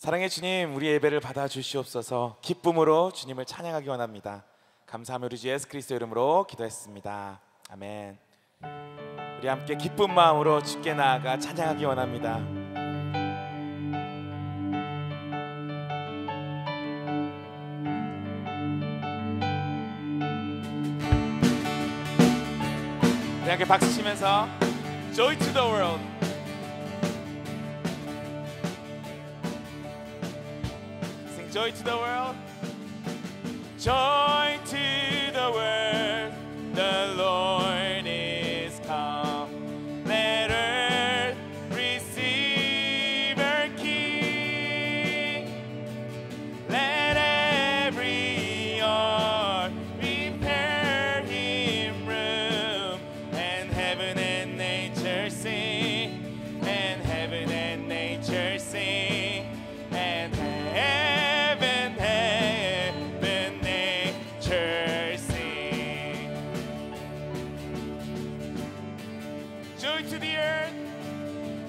사랑의 주님, 우리 예배를 받아주시옵소서. 기쁨으로 주님을 찬양하기 원합니다. 감사하며 우리 주 예수 그리스도 이름으로 기도했습니다. 아멘. 우리 함께 기쁜 마음으로 주께 나아가 찬양하기 원합니다. 우리 함께 박수 치면서 Joy to the world. Joy to the world, joy to the world, the Lord is come. Let earth receive her King. Let every heart prepare him room, and heaven and nature sing, and heaven and nature sing, and joy to the earth,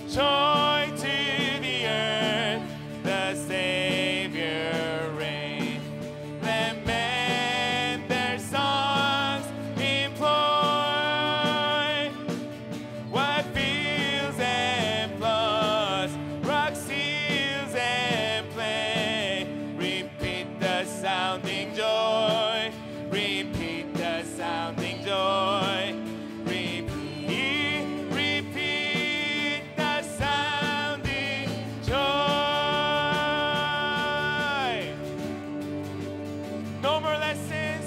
joy to the earth, the Savior reigns. Let men their songs employ, what fields and floods, rock seals and play. Repeat the sounding joy, repeat the sounding joy. No more lessons,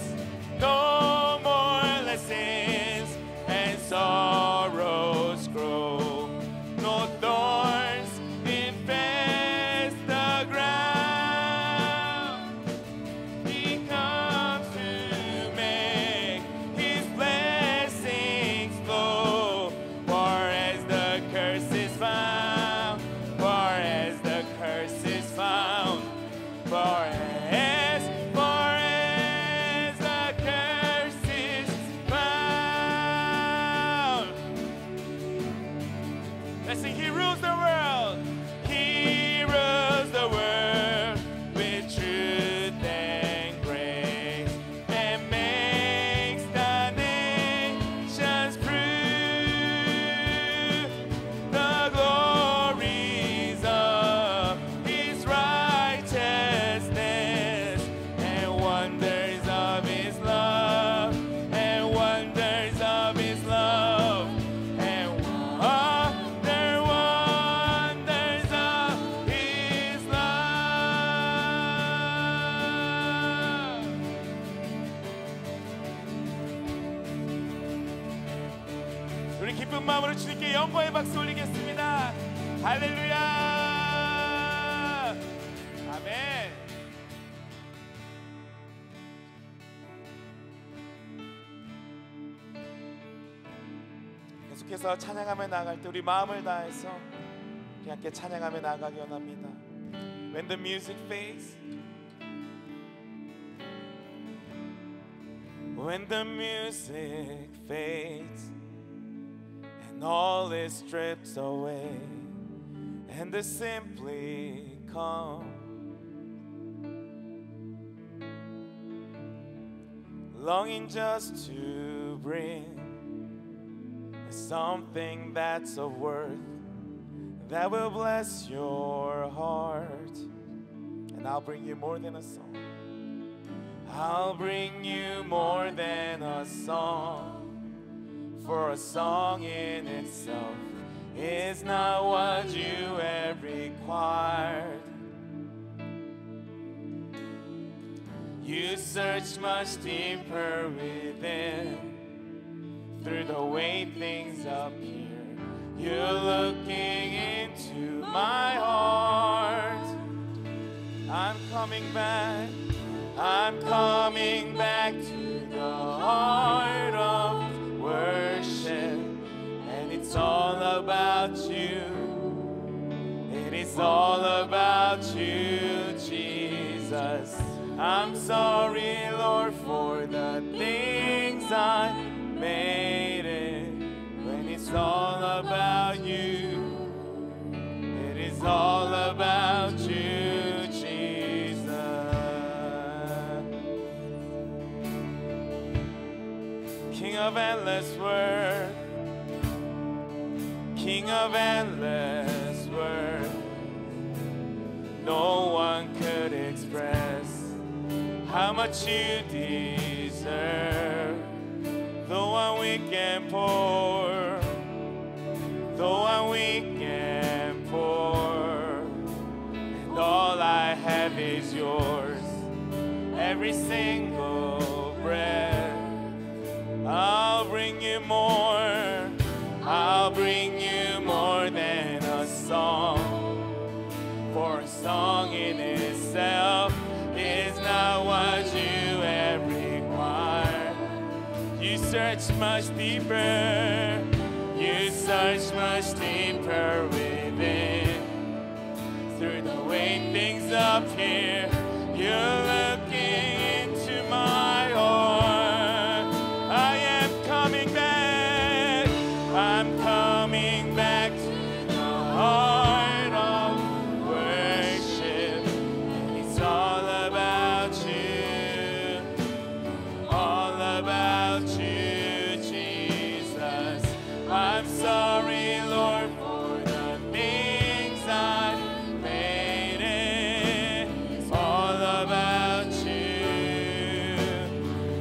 no more lessons, and sorrows grow. No thorns infest the ground. He comes to make his blessings flow. Far as the curse is found, far as the curse is found, far as let's sing, He rules the world. He rules the world with truth and grace, and makes the nations prove the glories of His righteousness, and wonders of His love, and wonders of His love, and 우리 기쁜 마음으로 주님께 영광의 박수 올리겠습니다. 할렐루야. 아멘. 계속해서 찬양하며 나아갈 때 우리 마음을 다해서 우리 함께 찬양하며 나아가기 원합니다. When the music fades, when the music fades, and all is stripped away, and they simply come, longing just to bring something that's of worth, that will bless your heart. And I'll bring you more than a song. I'll bring you more than a song, for a song in itself is not what you have required. You search much deeper within, through the way things appear. You're looking into my heart. I'm coming back, I'm coming back to the heart of worship, and it's all about you. It is all about you, Jesus. I'm sorry, Lord, for the things I made it, when it's all about you. It is all about you. King of endless worth, King of endless worth. No one could express how much you deserve. Though I'm weak and poor, though I'm weak and poor, and all I have is yours, every single breath. I'll bring you more, I'll bring you more than a song, for a song in itself is not what you have required. You search much deeper, you search much deeper within. Through the way things up here, you're looking into my heart. I am coming back, I'm coming back to the heart of worship. It's all about you, all about you, Jesus. I'm sorry, Lord, for the things I made it. It's all about you,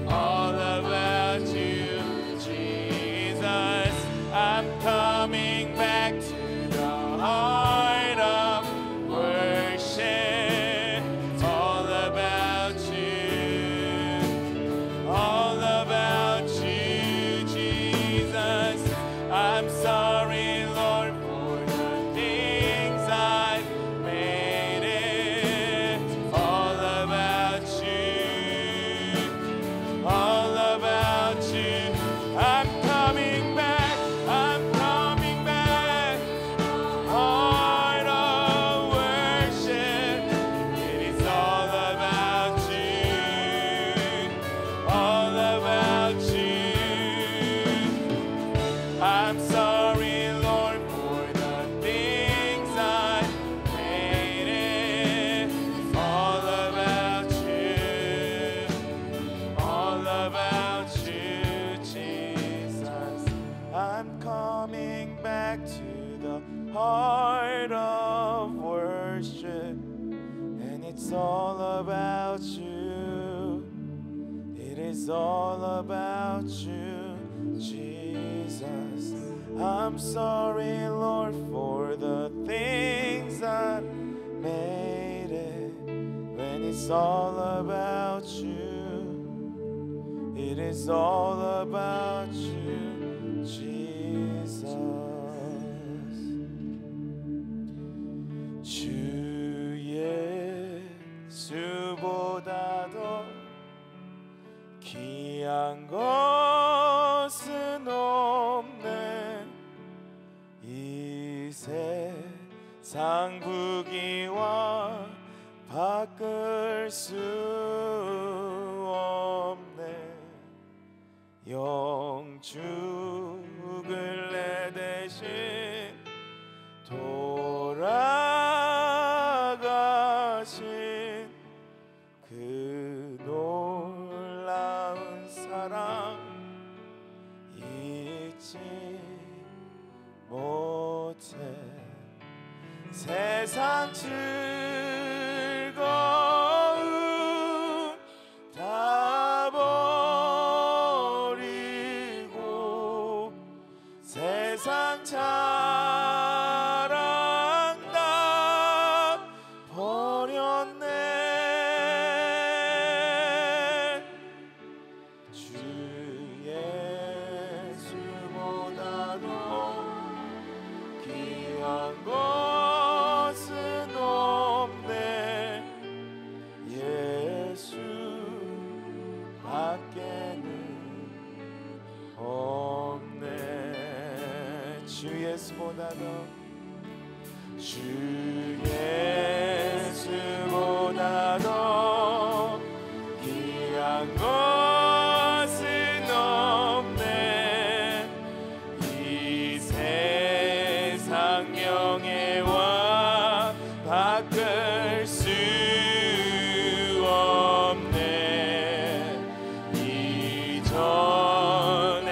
all about you, Jesus. I'm coming back to the heart of worship. It's all about you, all about you, Jesus. I'm sorry, Lord, for the things I've made it. All about you, all about you. I'm coming back, I'm coming back. Heart of worship, it is all about you, all about you. I'm sorry, Lord, for the things I made it. It's all about you, all about you, Jesus. I'm coming back to the heart of worship, and it's all about you. It is all about you, Jesus. I'm sorry, Lord, for the things I made it. When it's all about you, it is all about you, Jesus. 주 예수보다 더 귀한 것은 없네. 이 세상 부귀와 바꿀 수 없네. 영죽을 내 대신 돌아가신 그 놀라운 사랑 잊지 못해. 세상 즐거움 다 버리고 세상 자랑 다 버렸네. 주 예수보다도 귀한 것은 없네. 예수 밖에는 없네. 주 예수보다도 주 예수보다도 귀한 것은 없네. 이 세상 명예와 바꿀 수 없네. 이 전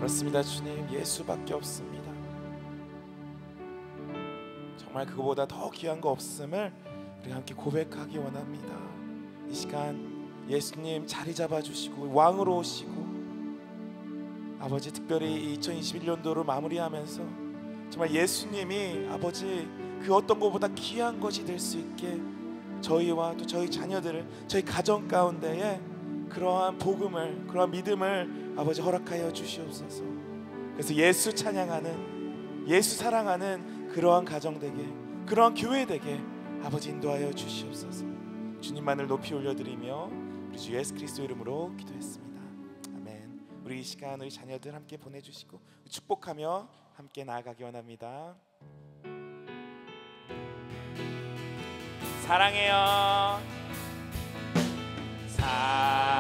그렇습니다. 주님, 예수밖에 없습니다. 정말 그거보다 더 귀한 거 없음을 우리가 함께 고백하기 원합니다. 이 시간 예수님 자리 잡아주시고 왕으로 오시고, 아버지 특별히 2021년도를 마무리하면서 정말 예수님이 아버지 그 어떤 것보다 귀한 것이 될 수 있게 저희와 또 저희 자녀들을, 저희 가정 가운데에 그러한 복음을, 그러한 믿음을 아버지 허락하여 주시옵소서. 그래서 예수 찬양하는, 예수 사랑하는 그러한 가정 되게, 그러한 교회 되게 아버지 인도하여 주시옵소서. 주님만을 높이 올려드리며 우리 주 예수 그리스도 이름으로 기도했습니다. 아멘. 우리 이 시간 우리 자녀들 함께 보내주시고 축복하며 함께 나아가기 원합니다. 사랑해요. 사랑해요.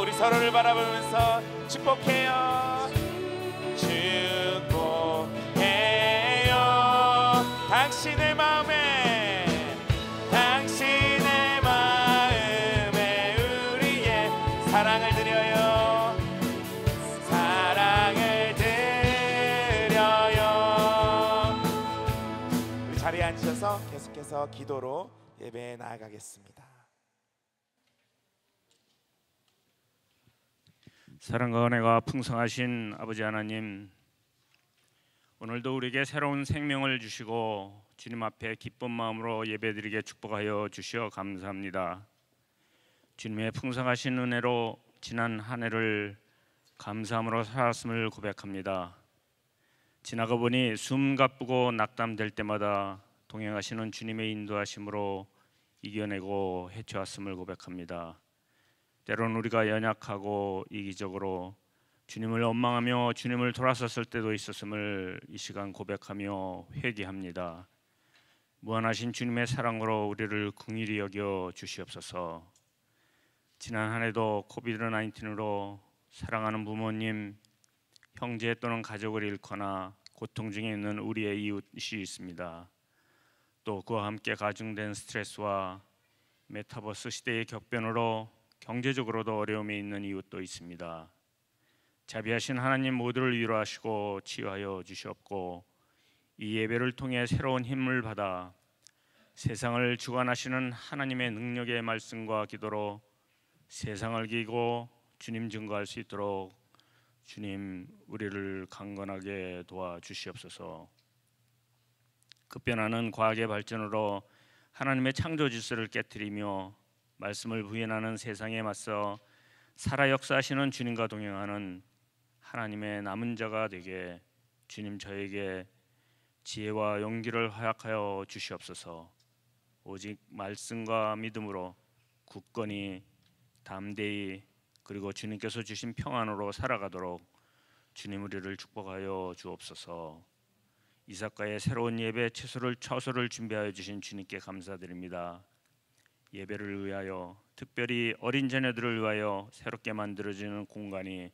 우리 서로를 바라보면서 축복해요. 축복해요. 당신의 마음에, 당신의 마음에 우리의 사랑을 드려요. 사랑을 드려요. 우리 자리에 앉으셔서 계속해서 기도로 예배에 나아가겠습니다. 사랑과 은혜가 풍성하신 아버지 하나님, 오늘도 우리에게 새로운 생명을 주시고 주님 앞에 기쁜 마음으로 예배드리게 축복하여 주시어 감사합니다. 주님의 풍성하신 은혜로 지난 한 해를 감사함으로 살았음을 고백합니다. 지나가 보니 숨 가쁘고 낙담될 때마다 동행하시는 주님의 인도하심으로 이겨내고 헤쳐왔음을 고백합니다. 때론 우리가 연약하고 이기적으로 주님을 원망하며 주님을 돌아섰을 때도 있었음을 이 시간 고백하며 회개합니다. 무한하신 주님의 사랑으로 우리를 긍휼히 여겨 주시옵소서. 지난 한 해도 코비드-19로 사랑하는 부모님, 형제 또는 가족을 잃거나 고통 중에 있는 우리의 이웃이 있습니다. 또 그와 함께 가중된 스트레스와 메타버스 시대의 격변으로 경제적으로도 어려움에 있는 이웃도 있습니다. 자비하신 하나님 모두를 위로하시고 치유하여 주시옵고, 이 예배를 통해 새로운 힘을 받아 세상을 주관하시는 하나님의 능력의 말씀과 기도로 세상을 이기고 주님 증거할 수 있도록 주님 우리를 강건하게 도와주시옵소서. 급변하는 과학의 발전으로 하나님의 창조 질서를 깨뜨리며 말씀을 부인하는 세상에 맞서 살아 역사하시는 주님과 동행하는 하나님의 남은 자가 되게 주님 저에게 지혜와 용기를 허락하여 주시옵소서. 오직 말씀과 믿음으로 굳건히 담대히 그리고 주님께서 주신 평안으로 살아가도록 주님 우리를 축복하여 주옵소서. 이삭과의 새로운 예배 처소를 준비하여 주신 주님께 감사드립니다. 예배를 위하여, 특별히 어린 자녀들을 위하여 새롭게 만들어지는 공간이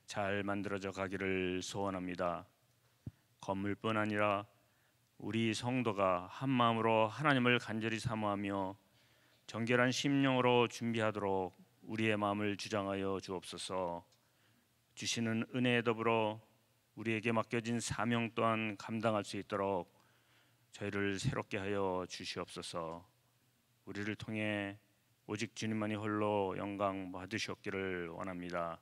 잘 만들어져 가기를 소원합니다. 건물뿐 아니라 우리 성도가 한 마음으로 하나님을 간절히 사모하며 정결한 심령으로 준비하도록 우리의 마음을 주장하여 주옵소서. 주시는 은혜에 더불어 우리에게 맡겨진 사명 또한 감당할 수 있도록 저희를 새롭게 하여 주시옵소서. 우리를 통해 오직 주님만이 홀로 영광 받으시옵기를 원합니다.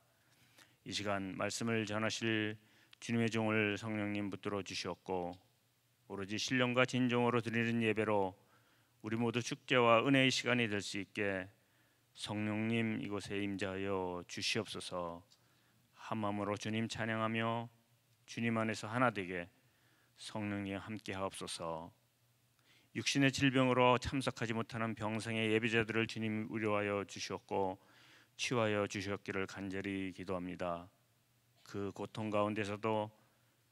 이 시간 말씀을 전하실 주님의 종을 성령님 붙들어 주시옵고, 오로지 신령과 진정으로 드리는 예배로 우리 모두 축제와 은혜의 시간이 될 수 있게 성령님 이곳에 임재하여 주시옵소서. 한 마음으로 주님 찬양하며 주님 안에서 하나 되게 성령님 함께 하옵소서. 육신의 질병으로 참석하지 못하는 병상의 예배자들을 주님 위로하여 주시옵고 치유하여 주시옵기를 간절히 기도합니다. 그 고통 가운데서도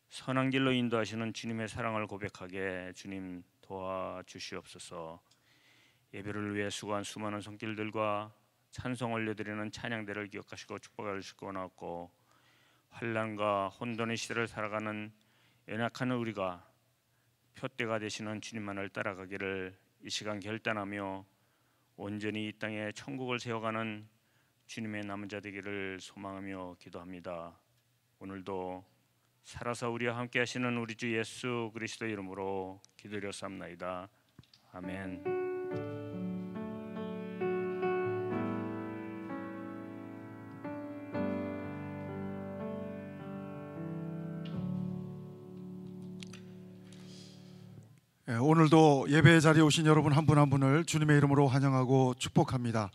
선한 길로 인도하시는 주님의 사랑을 고백하게 주님 도와주시옵소서. 예배를 위해 수고한 수많은 손길들과 찬송 올려드리는 찬양대를 기억하시고 축복하시고 원하옵고, 환난과 혼돈의 시대를 살아가는 연약한 우리가 표대가 되시는 주님만을 따라가기를 이 시간 결단하며 온전히 이 땅에 천국을 세워가는 주님의 남은 자 되기를 소망하며 기도합니다. 오늘도 살아서 우리와 함께 하시는 우리 주 예수 그리스도 이름으로 기도드렸사옵나이다. 아멘. 오늘도 예배의 자리에 오신 여러분 한 분 한 분을 주님의 이름으로 환영하고 축복합니다.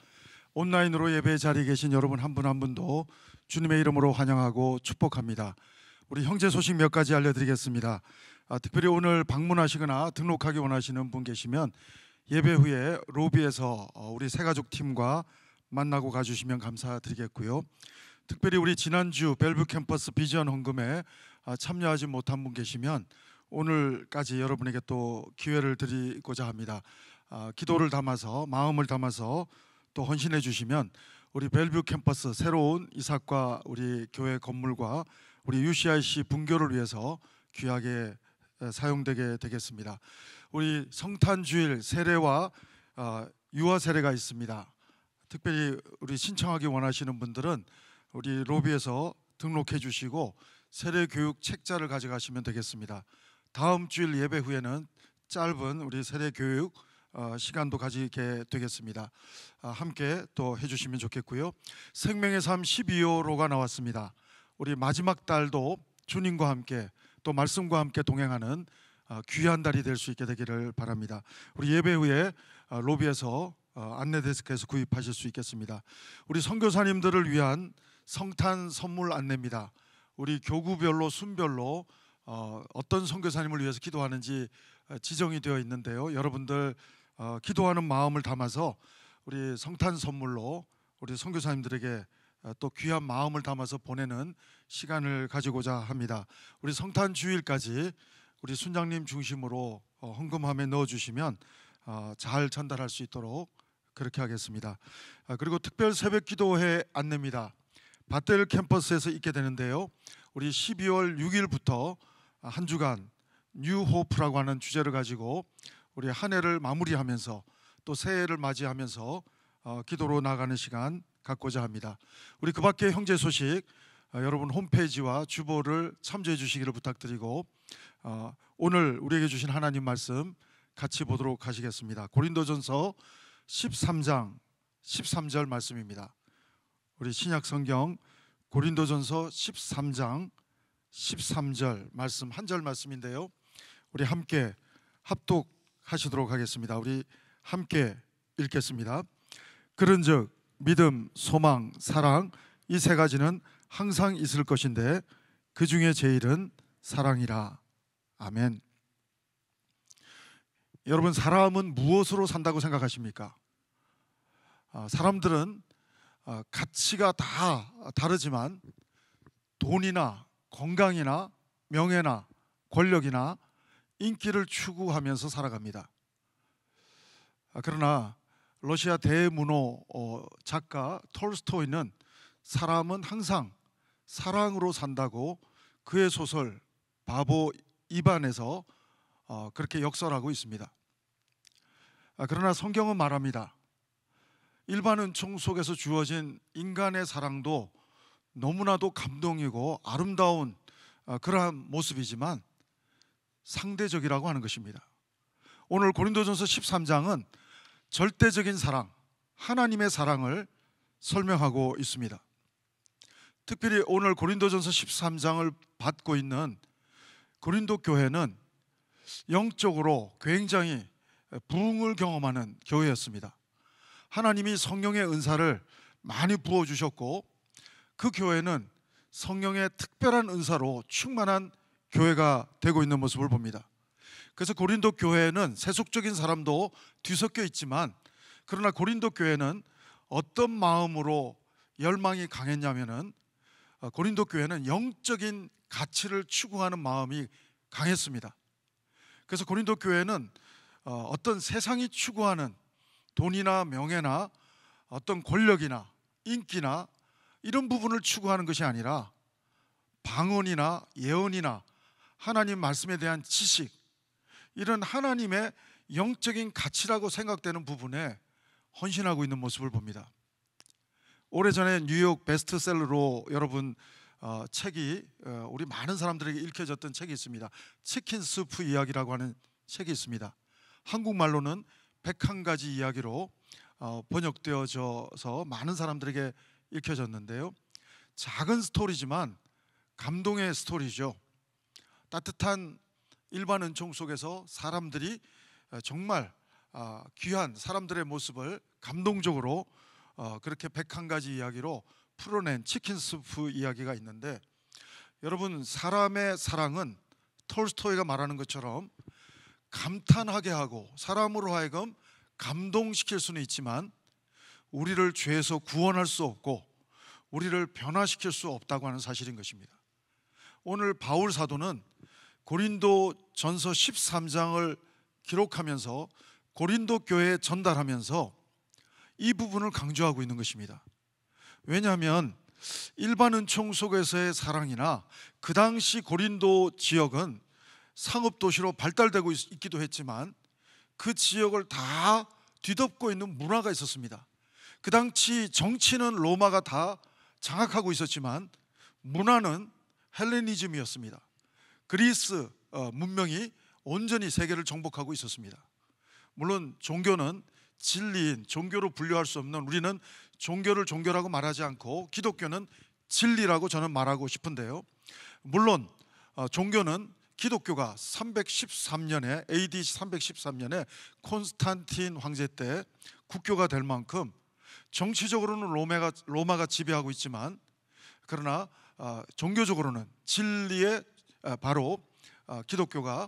온라인으로 예배의 자리에 계신 여러분 한 분 한 분도 주님의 이름으로 환영하고 축복합니다. 우리 형제 소식 몇 가지 알려드리겠습니다. 특별히 오늘 방문하시거나 등록하기 원하시는 분 계시면 예배 후에 로비에서 우리 새가족 팀과 만나고 가주시면 감사드리겠고요. 특별히 우리 지난주 벨뷰 캠퍼스 비전 헌금에 참여하지 못한 분 계시면 오늘까지 여러분에게 또 기회를 드리고자 합니다. 기도를 담아서 마음을 담아서 또 헌신해 주시면 우리 벨뷰 캠퍼스 새로운 이삭과 우리 교회 건물과 우리 UCIC 분교를 위해서 귀하게 사용되게 되겠습니다. 우리 성탄주일 세례와 유아 세례가 있습니다. 특별히 우리 신청하기 원하시는 분들은 우리 로비에서 등록해 주시고 세례 교육 책자를 가져가시면 되겠습니다. 다음 주일 예배 후에는 짧은 우리 세례 교육 시간도 가지게 되겠습니다. 함께 또 해주시면 좋겠고요. 생명의 삶 12호로가 나왔습니다. 우리 마지막 달도 주님과 함께 또 말씀과 함께 동행하는 귀한 달이 될 수 있게 되기를 바랍니다. 우리 예배 후에 로비에서 안내 데스크에서 구입하실 수 있겠습니다. 우리 선교사님들을 위한 성탄 선물 안내입니다. 우리 교구별로 순별로 어떤 선교사님을 위해서 기도하는지 지정이 되어 있는데요. 여러분들 기도하는 마음을 담아서 우리 성탄 선물로 우리 선교사님들에게 또 귀한 마음을 담아서 보내는 시간을 가지고자 합니다. 우리 성탄 주일까지 우리 순장님 중심으로 헌금함에 넣어주시면 잘 전달할 수 있도록 그렇게 하겠습니다. 그리고 특별 새벽 기도회 안내입니다. 밧델 캠퍼스에서 있게 되는데요. 우리 12월 6일부터 한 주간 뉴호프라고 하는 주제를 가지고 우리 한 해를 마무리하면서 또 새해를 맞이하면서 기도로 나가는 시간 갖고자 합니다. 우리 그 밖에 형제 소식 여러분 홈페이지와 주보를 참조해 주시기를 부탁드리고 오늘 우리에게 주신 하나님 말씀 같이 보도록 하시겠습니다. 고린도전서 13장 13절 말씀입니다. 우리 신약 성경 고린도전서 13장 13절 말씀 한 절 말씀인데요. 우리 함께 합독하시도록 하겠습니다. 우리 함께 읽겠습니다. 그런즉 믿음, 소망, 사랑 이 세 가지는 항상 있을 것인데 그 중에 제일은 사랑이라. 아멘. 여러분 사람은 무엇으로 산다고 생각하십니까? 사람들은 가치가 다 다르지만 돈이나 건강이나 명예나 권력이나 인기를 추구하면서 살아갑니다. 그러나 러시아 대문호 작가 톨스토이는 사람은 항상 사랑으로 산다고 그의 소설 바보 이반에서 그렇게 역설하고 있습니다. 그러나 성경은 말합니다. 일반 은총 속에서 주어진 인간의 사랑도 너무나도 감동이고 아름다운 그러한 모습이지만 상대적이라고 하는 것입니다. 오늘 고린도전서 13장은 절대적인 사랑, 하나님의 사랑을 설명하고 있습니다. 특별히 오늘 고린도전서 13장을 받고 있는 고린도 교회는 영적으로 굉장히 부흥을 경험하는 교회였습니다. 하나님이 성령의 은사를 많이 부어주셨고 그 교회는 성령의 특별한 은사로 충만한 교회가 되고 있는 모습을 봅니다. 그래서 고린도 교회는 세속적인 사람도 뒤섞여 있지만 그러나 고린도 교회는 어떤 마음으로 열망이 강했냐면은 고린도 교회는 영적인 가치를 추구하는 마음이 강했습니다. 그래서 고린도 교회는 어떤 세상이 추구하는 돈이나 명예나 어떤 권력이나 인기나 이런 부분을 추구하는 것이 아니라 방언이나 예언이나 하나님 말씀에 대한 지식, 이런 하나님의 영적인 가치라고 생각되는 부분에 헌신하고 있는 모습을 봅니다. 오래전에 뉴욕 베스트셀러로 여러분 책이 우리 많은 사람들에게 읽혀졌던 책이 있습니다. 치킨 수프 이야기라고 하는 책이 있습니다. 한국말로는 101가지 이야기로 번역되어져서 많은 사람들에게 읽혀졌는데요. 작은 스토리지만 감동의 스토리죠. 따뜻한 일반 은총 속에서 사람들이 정말 귀한 사람들의 모습을 감동적으로 그렇게 101가지 이야기로 풀어낸 치킨 수프 이야기가 있는데, 여러분, 사람의 사랑은 톨스토이가 말하는 것처럼 감탄하게 하고 사람으로 하여금 감동시킬 수는 있지만 우리를 죄에서 구원할 수 없고 우리를 변화시킬 수 없다고 하는 사실인 것입니다. 오늘 바울 사도는 고린도 전서 13장을 기록하면서 고린도 교회에 전달하면서 이 부분을 강조하고 있는 것입니다. 왜냐하면 일반 은총 속에서의 사랑이나 그 당시 고린도 지역은 상업도시로 발달되고 있기도 했지만 그 지역을 다 뒤덮고 있는 문화가 있었습니다. 그 당시 정치는 로마가 다 장악하고 있었지만 문화는 헬레니즘이었습니다. 그리스 문명이 온전히 세계를 정복하고 있었습니다. 물론 종교는 진리인, 종교로 분류할 수 없는, 우리는 종교를 종교라고 말하지 않고 기독교는 진리라고 저는 말하고 싶은데요. 물론 종교는 기독교가 313년에 AD 313년에 콘스탄틴 황제 때 국교가 될 만큼 정치적으로는 로마가 지배하고 있지만, 그러나 종교적으로는 진리의 바로 기독교가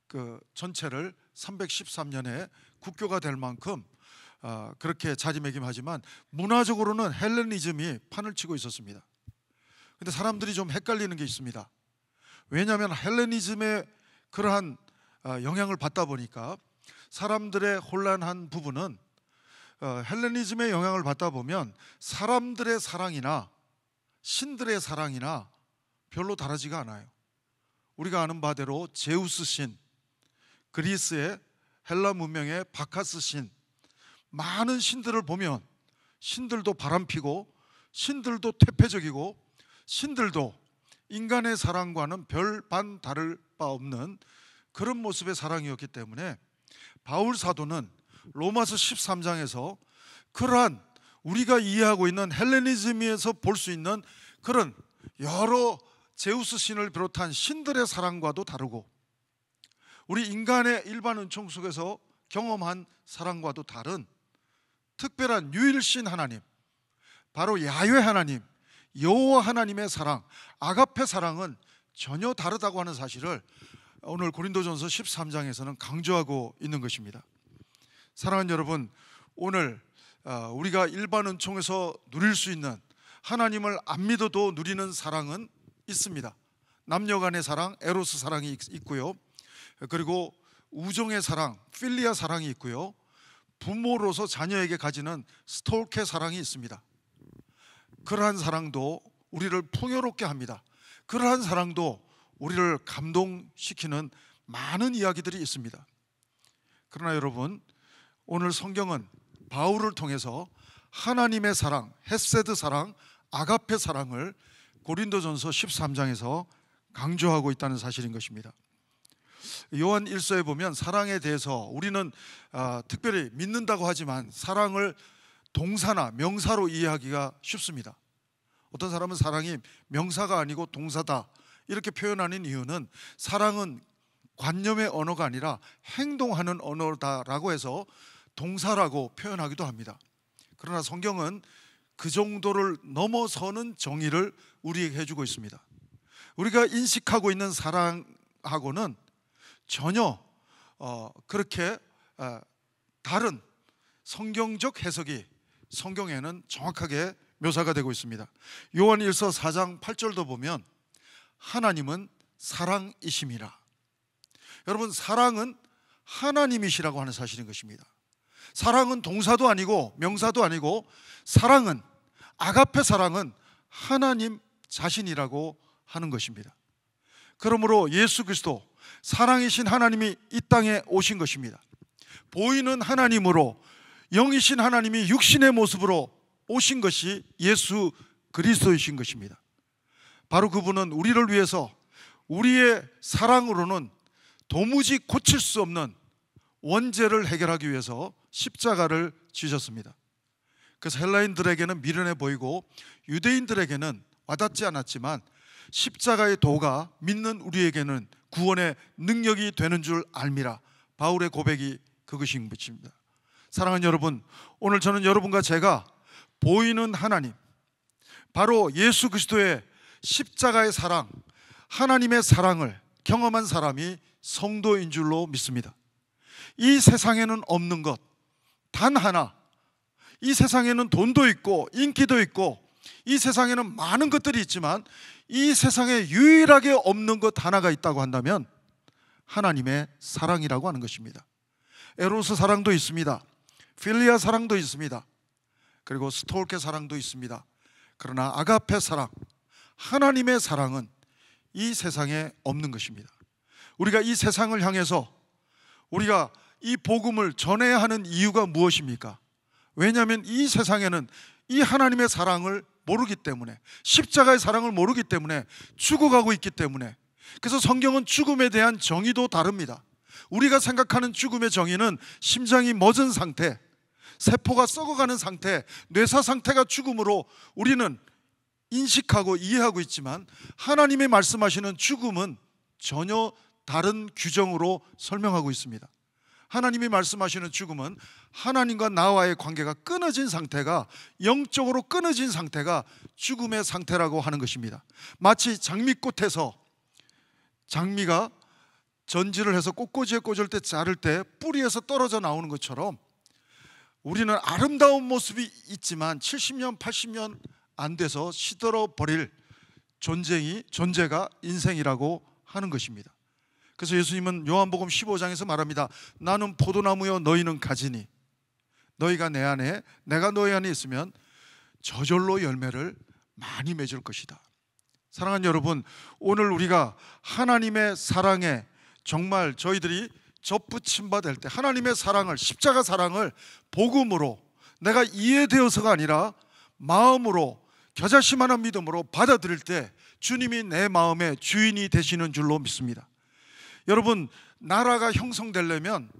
그 전체를 313년에 국교가 될 만큼 그렇게 자리매김하지만 문화적으로는 헬레니즘이 판을 치고 있었습니다. 근데 사람들이 좀 헷갈리는 게 있습니다. 왜냐하면 헬레니즘의 그러한 영향을 받다 보니까 사람들의 혼란한 부분은 헬레니즘의 영향을 받다 보면 사람들의 사랑이나 신들의 사랑이나 별로 다르지가 않아요. 우리가 아는 바대로 제우스 신, 그리스의 헬라 문명의 바카스 신, 많은 신들을 보면 신들도 바람피고 신들도 퇴폐적이고 신들도 인간의 사랑과는 별반 다를 바 없는 그런 모습의 사랑이었기 때문에 바울 사도는 로마서 13장에서 그러한 우리가 이해하고 있는 헬레니즘에서 볼 수 있는 그런 여러 제우스 신을 비롯한 신들의 사랑과도 다르고 우리 인간의 일반 은총 속에서 경험한 사랑과도 다른 특별한 유일신 하나님, 바로 야훼 하나님, 여호와 하나님의 사랑, 아가페 사랑은 전혀 다르다고 하는 사실을 오늘 고린도전서 13장에서는 강조하고 있는 것입니다. 사랑하는 여러분, 오늘 우리가 일반 은총에서 누릴 수 있는, 하나님을 안 믿어도 누리는 사랑은 있습니다. 남녀간의 사랑, 에로스 사랑이 있고요. 그리고 우정의 사랑, 필리아 사랑이 있고요. 부모로서 자녀에게 가지는 스톨케 사랑이 있습니다. 그러한 사랑도 우리를 풍요롭게 합니다. 그러한 사랑도 우리를 감동시키는 많은 이야기들이 있습니다. 그러나 여러분, 오늘 성경은 바울을 통해서 하나님의 사랑, 헤세드 사랑, 아가페 사랑을 고린도전서 13장에서 강조하고 있다는 사실인 것입니다. 요한 1서에 보면 사랑에 대해서 우리는 특별히 믿는다고 하지만 사랑을 동사나 명사로 이해하기가 쉽습니다. 어떤 사람은 사랑이 명사가 아니고 동사다 이렇게 표현하는 이유는 사랑은 관념의 언어가 아니라 행동하는 언어다라고 해서 동사라고 표현하기도 합니다. 그러나 성경은 그 정도를 넘어서는 정의를 우리에게 해주고 있습니다. 우리가 인식하고 있는 사랑하고는 전혀 그렇게 다른 성경적 해석이 성경에는 정확하게 묘사가 되고 있습니다. 요한 1서 4장 8절도 보면 하나님은 사랑이심이라. 여러분, 사랑은 하나님이시라고 하는 사실인 것입니다. 사랑은 동사도 아니고 명사도 아니고 사랑은, 아가페 사랑은 하나님 자신이라고 하는 것입니다. 그러므로 예수 그리스도 사랑이신 하나님이 이 땅에 오신 것입니다. 보이는 하나님으로, 영이신 하나님이 육신의 모습으로 오신 것이 예수 그리스도이신 것입니다. 바로 그분은 우리를 위해서 우리의 사랑으로는 도무지 고칠 수 없는 원죄를 해결하기 위해서 십자가를 지셨습니다. 그래서 헬라인들에게는 미련해 보이고 유대인들에게는 와닿지 않았지만 십자가의 도가 믿는 우리에게는 구원의 능력이 되는 줄 알미라. 바울의 고백이 그것인 것입니다. 사랑하는 여러분, 오늘 저는 여러분과 제가 보이는 하나님, 바로 예수 그리스도의 십자가의 사랑, 하나님의 사랑을 경험한 사람이 성도인 줄로 믿습니다. 이 세상에는 없는 것 단 하나, 이 세상에는 돈도 있고 인기도 있고 이 세상에는 많은 것들이 있지만 이 세상에 유일하게 없는 것 하나가 있다고 한다면 하나님의 사랑이라고 하는 것입니다. 에로스 사랑도 있습니다. 필리아 사랑도 있습니다. 그리고 스톨케 사랑도 있습니다. 그러나 아가페 사랑, 하나님의 사랑은 이 세상에 없는 것입니다. 우리가 이 세상을 향해서 우리가 이 복음을 전해야 하는 이유가 무엇입니까? 왜냐하면 이 세상에는 이 하나님의 사랑을 모르기 때문에, 십자가의 사랑을 모르기 때문에 죽어가고 있기 때문에. 그래서 성경은 죽음에 대한 정의도 다릅니다. 우리가 생각하는 죽음의 정의는 심장이 멎은 상태, 세포가 썩어가는 상태, 뇌사 상태가 죽음으로 우리는 인식하고 이해하고 있지만 하나님이 말씀하시는 죽음은 전혀 다른 규정으로 설명하고 있습니다. 하나님이 말씀하시는 죽음은 하나님과 나와의 관계가 끊어진 상태가, 영적으로 끊어진 상태가 죽음의 상태라고 하는 것입니다. 마치 장미꽃에서 장미가 전지를 해서 꽃꽂이에 꽂을 때, 자를 때 뿌리에서 떨어져 나오는 것처럼 우리는 아름다운 모습이 있지만 70년, 80년 안 돼서 시들어 버릴 존재가 인생이라고 하는 것입니다. 그래서 예수님은 요한복음 15장에서 말합니다. 나는 포도나무요 너희는 가지니 너희가 내 안에 내가 너희 안에 있으면 저절로 열매를 많이 맺을 것이다. 사랑하는 여러분, 오늘 우리가 하나님의 사랑에 정말 저희들이 접붙임 받을 때 하나님의 사랑을, 십자가 사랑을 복음으로 내가 이해되어서가 아니라 마음으로, 겨자씨만한 믿음으로 받아들일 때 주님이 내 마음의 주인이 되시는 줄로 믿습니다. 여러분, 나라가 형성되려면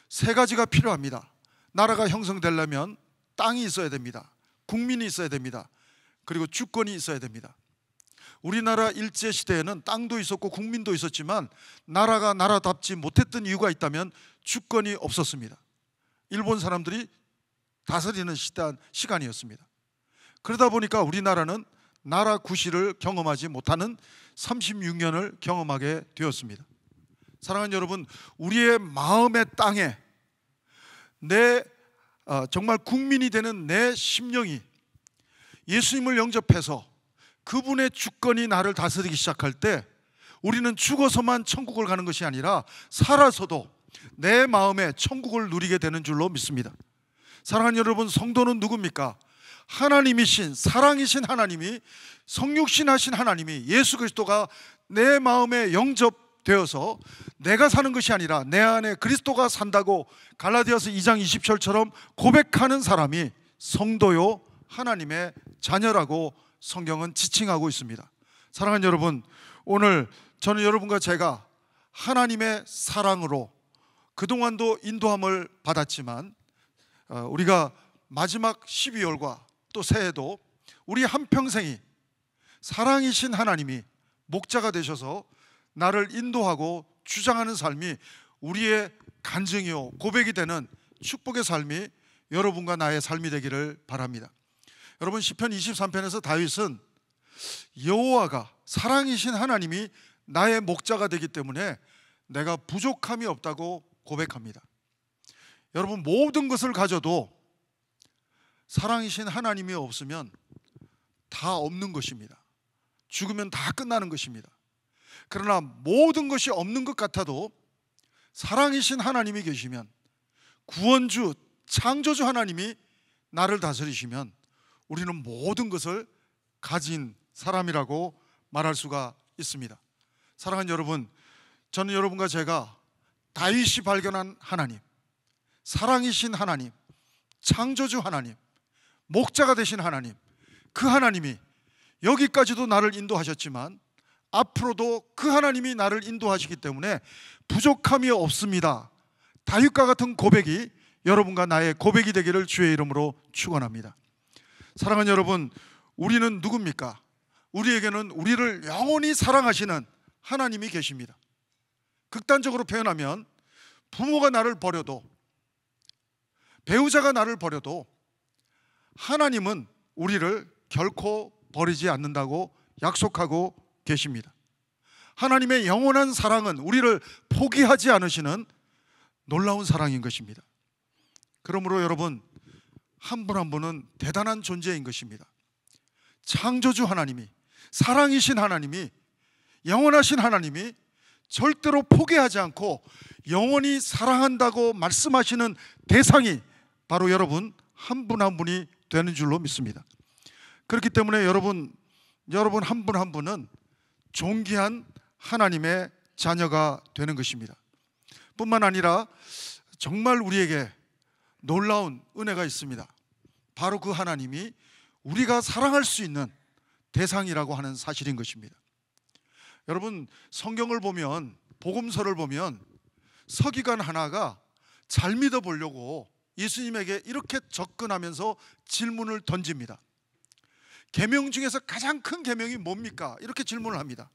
세 가지가 필요합니다. 나라가 형성되려면 땅이 있어야 됩니다. 국민이 있어야 됩니다. 그리고 주권이 있어야 됩니다. 우리나라 일제시대에는 땅도 있었고 국민도 있었지만 나라가 나라답지 못했던 이유가 있다면 주권이 없었습니다. 일본 사람들이 다스리는 시간이었습니다. 그러다 보니까 우리나라는 나라 구실을 경험하지 못하는 36년을 경험하게 되었습니다. 사랑하는 여러분, 우리의 마음의 땅에 정말 국민이 되는 내 심령이 예수님을 영접해서 그분의 주권이 나를 다스리기 시작할 때 우리는 죽어서만 천국을 가는 것이 아니라 살아서도 내 마음에 천국을 누리게 되는 줄로 믿습니다. 사랑하는 여러분, 성도는 누굽니까? 하나님이신, 사랑이신 하나님이, 성육신하신 하나님이, 예수 그리스도가 내 마음에 영접되어서 내가 사는 것이 아니라 내 안에 그리스도가 산다고 갈라디아서 2장 20절처럼 고백하는 사람이 성도요 하나님의 자녀라고 성경은 지칭하고 있습니다. 사랑하는 여러분, 오늘 저는 여러분과 제가 하나님의 사랑으로 그동안도 인도함을 받았지만 우리가 마지막 12월과 또 새해도 우리 한평생이 사랑이신 하나님이 목자가 되셔서 나를 인도하고 주장하는 삶이 우리의 간증이요 고백이 되는 축복의 삶이 여러분과 나의 삶이 되기를 바랍니다. 여러분, 시편 23편에서 다윗은 여호와가, 사랑이신 하나님이 나의 목자가 되기 때문에 내가 부족함이 없다고 고백합니다. 여러분, 모든 것을 가져도 사랑이신 하나님이 없으면 다 없는 것입니다. 죽으면 다 끝나는 것입니다. 그러나 모든 것이 없는 것 같아도 사랑이신 하나님이 계시면, 구원주, 창조주 하나님이 나를 다스리시면 우리는 모든 것을 가진 사람이라고 말할 수가 있습니다. 사랑하는 여러분, 저는 여러분과 제가 다윗이 발견한 하나님, 사랑이신 하나님, 창조주 하나님, 목자가 되신 하나님, 그 하나님이 여기까지도 나를 인도하셨지만 앞으로도 그 하나님이 나를 인도하시기 때문에 부족함이 없습니다. 다윗과 같은 고백이 여러분과 나의 고백이 되기를 주의 이름으로 축원합니다. 사랑하는 여러분, 우리는 누굽니까? 우리에게는 우리를 영원히 사랑하시는 하나님이 계십니다. 극단적으로 표현하면 부모가 나를 버려도, 배우자가 나를 버려도 하나님은 우리를 결코 버리지 않는다고 약속하고 계십니다. 하나님의 영원한 사랑은 우리를 포기하지 않으시는 놀라운 사랑인 것입니다. 그러므로 여러분, 한 분 한 분은 대단한 존재인 것입니다. 창조주 하나님이, 사랑이신 하나님이, 영원하신 하나님이 절대로 포기하지 않고 영원히 사랑한다고 말씀하시는 대상이 바로 여러분 한 분 한 분이 되는 줄로 믿습니다. 그렇기 때문에 여러분 한 분 한 분은 존귀한 하나님의 자녀가 되는 것입니다. 뿐만 아니라 정말 우리에게 놀라운 은혜가 있습니다. 바로 그 하나님이 우리가 사랑할 수 있는 대상이라고 하는 사실인 것입니다. 여러분, 성경을 보면, 복음서를 보면 서기관 하나가 잘 믿어보려고 예수님에게 이렇게 접근하면서 질문을 던집니다. 계명 중에서 가장 큰 계명이 뭡니까? 이렇게 질문을 합니다.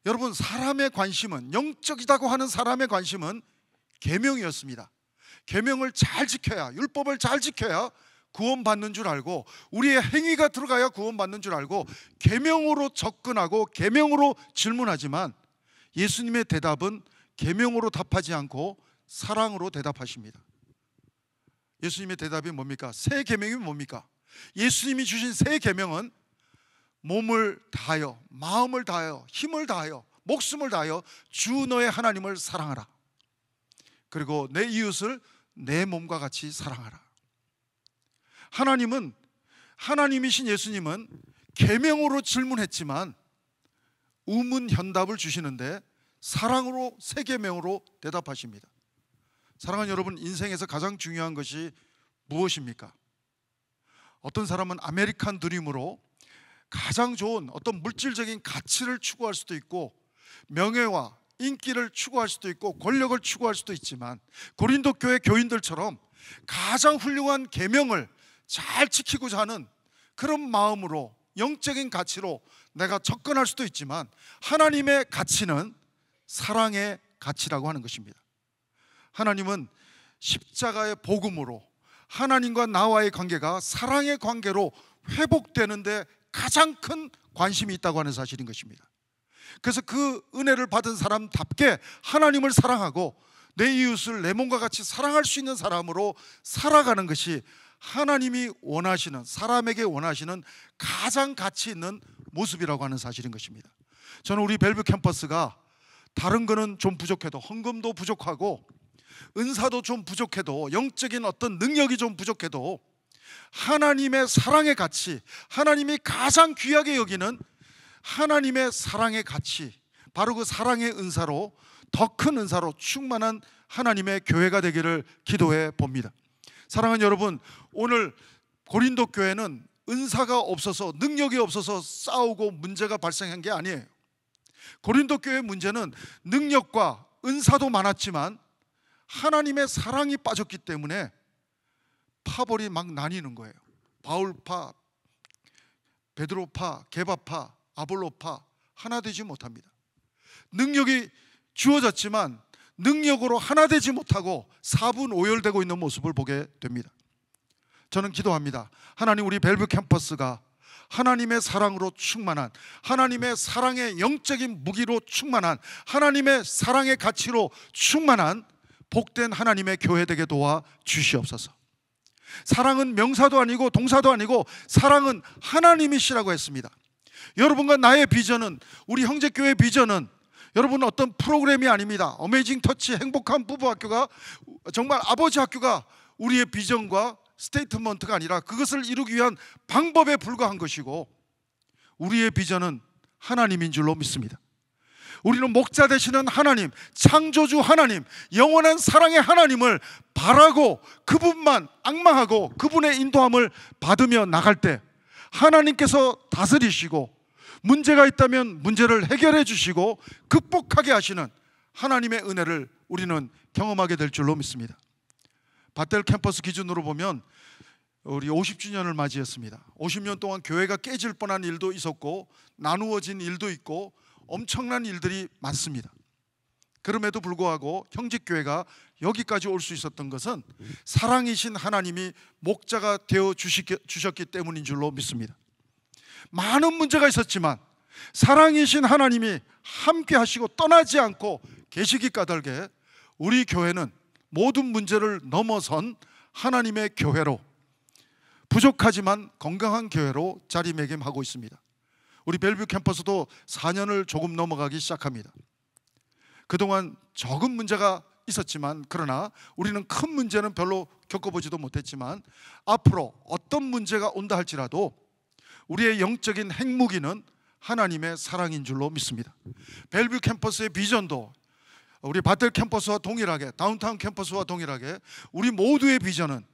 여러분, 사람의 관심은, 영적이라고 하는 사람의 관심은 계명이었습니다. 계명을 잘 지켜야, 율법을 잘 지켜야 구원받는 줄 알고, 우리의 행위가 들어가야 구원받는 줄 알고 계명으로 접근하고 계명으로 질문하지만 예수님의 대답은 계명으로 답하지 않고 사랑으로 대답하십니다. 예수님의 대답이 뭡니까? 새 계명이 뭡니까? 예수님이 주신 새 계명은 몸을 다하여, 마음을 다하여, 힘을 다하여, 목숨을 다하여 주 너의 하나님을 사랑하라. 그리고 내 이웃을 내 몸과 같이 사랑하라. 하나님이신 예수님은 계명으로 질문했지만 우문현답을 주시는데 사랑으로, 새 계명으로 대답하십니다. 사랑하는 여러분, 인생에서 가장 중요한 것이 무엇입니까? 어떤 사람은 아메리칸 드림으로 가장 좋은 어떤 물질적인 가치를 추구할 수도 있고, 명예와 인기를 추구할 수도 있고, 권력을 추구할 수도 있지만, 고린도 교회 교인들처럼 가장 훌륭한 계명을 잘 지키고자 하는 그런 마음으로, 영적인 가치로 내가 접근할 수도 있지만, 하나님의 가치는 사랑의 가치라고 하는 것입니다. 하나님은 십자가의 복음으로 하나님과 나와의 관계가 사랑의 관계로 회복되는데 가장 큰 관심이 있다고 하는 사실인 것입니다. 그래서 그 은혜를 받은 사람답게 하나님을 사랑하고 내 이웃을 내 몸과 같이 사랑할 수 있는 사람으로 살아가는 것이 하나님이 원하시는, 사람에게 원하시는 가장 가치 있는 모습이라고 하는 사실인 것입니다. 저는 우리 벨뷰 캠퍼스가 다른 거는 좀 부족해도, 헌금도 부족하고 은사도 좀 부족해도, 영적인 어떤 능력이 좀 부족해도 하나님의 사랑의 가치, 하나님이 가장 귀하게 여기는 하나님의 사랑의 가치, 바로 그 사랑의 은사로, 더 큰 은사로 충만한 하나님의 교회가 되기를 기도해 봅니다. 사랑하는 여러분, 오늘 고린도 교회는 은사가 없어서, 능력이 없어서 싸우고 문제가 발생한 게 아니에요. 고린도 교회의 문제는 능력과 은사도 많았지만 하나님의 사랑이 빠졌기 때문에 파벌이 막 나뉘는 거예요. 바울파, 베드로파, 게바파, 아볼로파 하나 되지 못합니다. 능력이 주어졌지만 능력으로 하나 되지 못하고 사분오열되고 있는 모습을 보게 됩니다. 저는 기도합니다. 하나님, 우리 벨뷰 캠퍼스가 하나님의 사랑으로 충만한, 하나님의 사랑의 영적인 무기로 충만한, 하나님의 사랑의 가치로 충만한 복된 하나님의 교회 되게 도와 주시옵소서. 사랑은 명사도 아니고 동사도 아니고 사랑은 하나님이시라고 했습니다. 여러분과 나의 비전은, 우리 형제교회의 비전은 여러분 어떤 프로그램이 아닙니다. 어메이징 터치 행복한 부부학교가, 정말 아버지 학교가 우리의 비전과 스테이트먼트가 아니라 그것을 이루기 위한 방법에 불과한 것이고, 우리의 비전은 하나님인 줄로 믿습니다. 우리는 목자 되시는 하나님, 창조주 하나님, 영원한 사랑의 하나님을 바라고 그분만 앙망하고 그분의 인도함을 받으며 나갈 때 하나님께서 다스리시고 문제가 있다면 문제를 해결해 주시고 극복하게 하시는 하나님의 은혜를 우리는 경험하게 될 줄로 믿습니다. 바텔 캠퍼스 기준으로 보면 우리 50주년을 맞이했습니다. 50년 동안 교회가 깨질 뻔한 일도 있었고 나누어진 일도 있고 엄청난 일들이 많습니다. 그럼에도 불구하고 형직교회가 여기까지 올 수 있었던 것은 사랑이신 하나님이 목자가 되어 주셨기 때문인 줄로 믿습니다. 많은 문제가 있었지만 사랑이신 하나님이 함께 하시고 떠나지 않고 계시기 까닭에 우리 교회는 모든 문제를 넘어선 하나님의 교회로, 부족하지만 건강한 교회로 자리매김하고 있습니다. 우리 벨뷰 캠퍼스도 4년을 조금 넘어가기 시작합니다. 그동안 적은 문제가 있었지만 그러나 우리는 큰 문제는 별로 겪어보지도 못했지만 앞으로 어떤 문제가 온다 할지라도 우리의 영적인 핵무기는 하나님의 사랑인 줄로 믿습니다. 벨뷰 캠퍼스의 비전도 우리 바텔 캠퍼스와 동일하게, 다운타운 캠퍼스와 동일하게 우리 모두의 비전은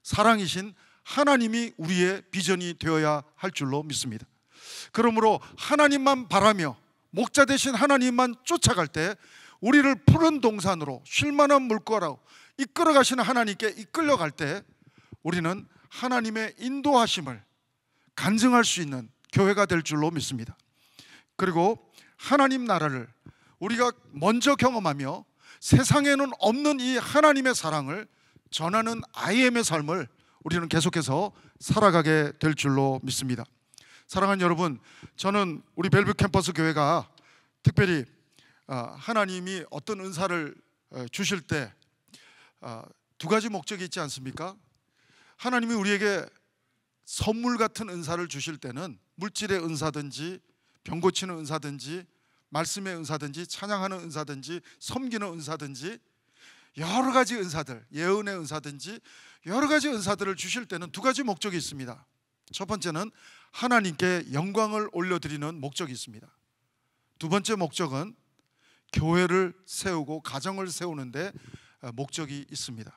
사랑이신 하나님이 우리의 비전이 되어야 할 줄로 믿습니다. 그러므로 하나님만 바라며 목자 되신 하나님만 쫓아갈 때 우리를 푸른 동산으로 쉴만한 물가로 이끌어 가시는 하나님께 이끌려갈 때 우리는 하나님의 인도하심을 간증할 수 있는 교회가 될 줄로 믿습니다. 그리고 하나님 나라를 우리가 먼저 경험하며 세상에는 없는 이 하나님의 사랑을 전하는 IM의 삶을 우리는 계속해서 살아가게 될 줄로 믿습니다. 사랑하는 여러분, 저는 우리 벨뷰 캠퍼스 교회가 특별히 하나님이 어떤 은사를 주실 때 두 가지 목적이 있지 않습니까? 하나님이 우리에게 선물 같은 은사를 주실 때는 물질의 은사든지 병 고치는 은사든지 말씀의 은사든지 찬양하는 은사든지 섬기는 은사든지 여러 가지 은사들, 예언의 은사든지 여러 가지 은사들을 주실 때는 두 가지 목적이 있습니다. 첫 번째는 하나님께 영광을 올려드리는 목적이 있습니다. 두 번째 목적은 교회를 세우고 가정을 세우는데 목적이 있습니다.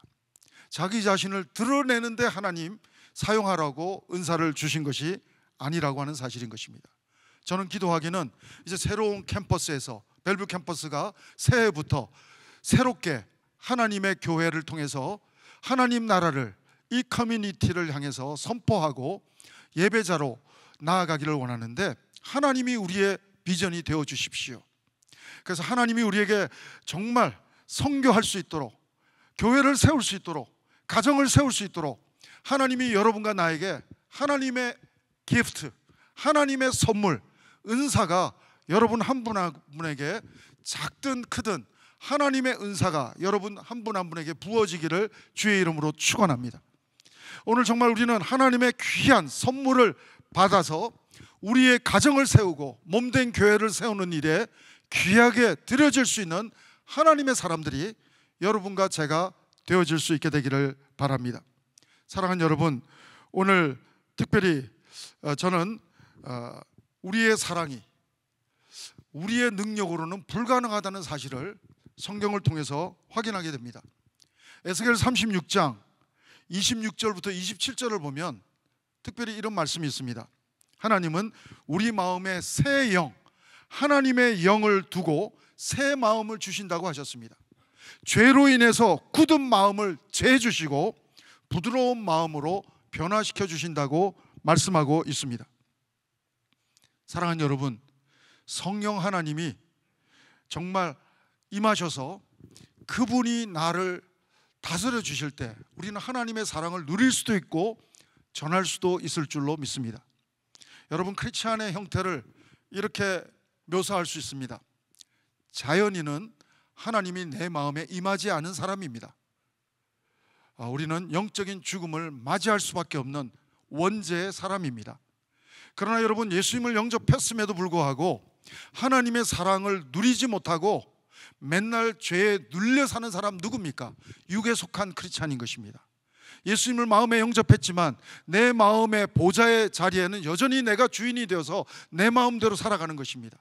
자기 자신을 드러내는데 하나님 사용하라고 은사를 주신 것이 아니라고 하는 사실인 것입니다. 저는 기도하기는 이제 새로운 캠퍼스에서 벨뷰 캠퍼스가 새해부터 새롭게 하나님의 교회를 통해서 하나님 나라를 이 커뮤니티를 향해서 선포하고 예배자로 나아가기를 원하는데 하나님이 우리의 비전이 되어 주십시오. 그래서 하나님이 우리에게 정말 선교할 수 있도록, 교회를 세울 수 있도록, 가정을 세울 수 있도록 하나님이 여러분과 나에게 하나님의 기프트, 하나님의 선물, 은사가 여러분 한 분 한 분에게 작든 크든 하나님의 은사가 여러분 한 분 한 분에게 부어지기를 주의 이름으로 축원합니다. 오늘 정말 우리는 하나님의 귀한 선물을 받아서 우리의 가정을 세우고 몸된 교회를 세우는 일에 귀하게 드려질 수 있는 하나님의 사람들이 여러분과 제가 되어질 수 있게 되기를 바랍니다. 사랑하는 여러분, 오늘 특별히 저는 우리의 사랑이 우리의 능력으로는 불가능하다는 사실을 성경을 통해서 확인하게 됩니다. 에스겔 36장 26절부터 27절을 보면 특별히 이런 말씀이 있습니다. 하나님은 우리 마음에 새 영, 하나님의 영을 두고 새 마음을 주신다고 하셨습니다. 죄로 인해서 굳은 마음을 재주시고 부드러운 마음으로 변화시켜 주신다고 말씀하고 있습니다. 사랑하는 여러분, 성령 하나님이 정말 임하셔서 그분이 나를 다스려 주실 때 우리는 하나님의 사랑을 누릴 수도 있고 전할 수도 있을 줄로 믿습니다. 여러분, 크리스찬의 형태를 이렇게 묘사할 수 있습니다. 자연인은 하나님이 내 마음에 임하지 않은 사람입니다. 우리는 영적인 죽음을 맞이할 수밖에 없는 원죄의 사람입니다. 그러나 여러분, 예수님을 영접했음에도 불구하고 하나님의 사랑을 누리지 못하고 맨날 죄에 눌려 사는 사람 누굽니까? 육에 속한 크리스찬인 것입니다. 예수님을 마음에 영접했지만 내 마음의 보좌의 자리에는 여전히 내가 주인이 되어서 내 마음대로 살아가는 것입니다.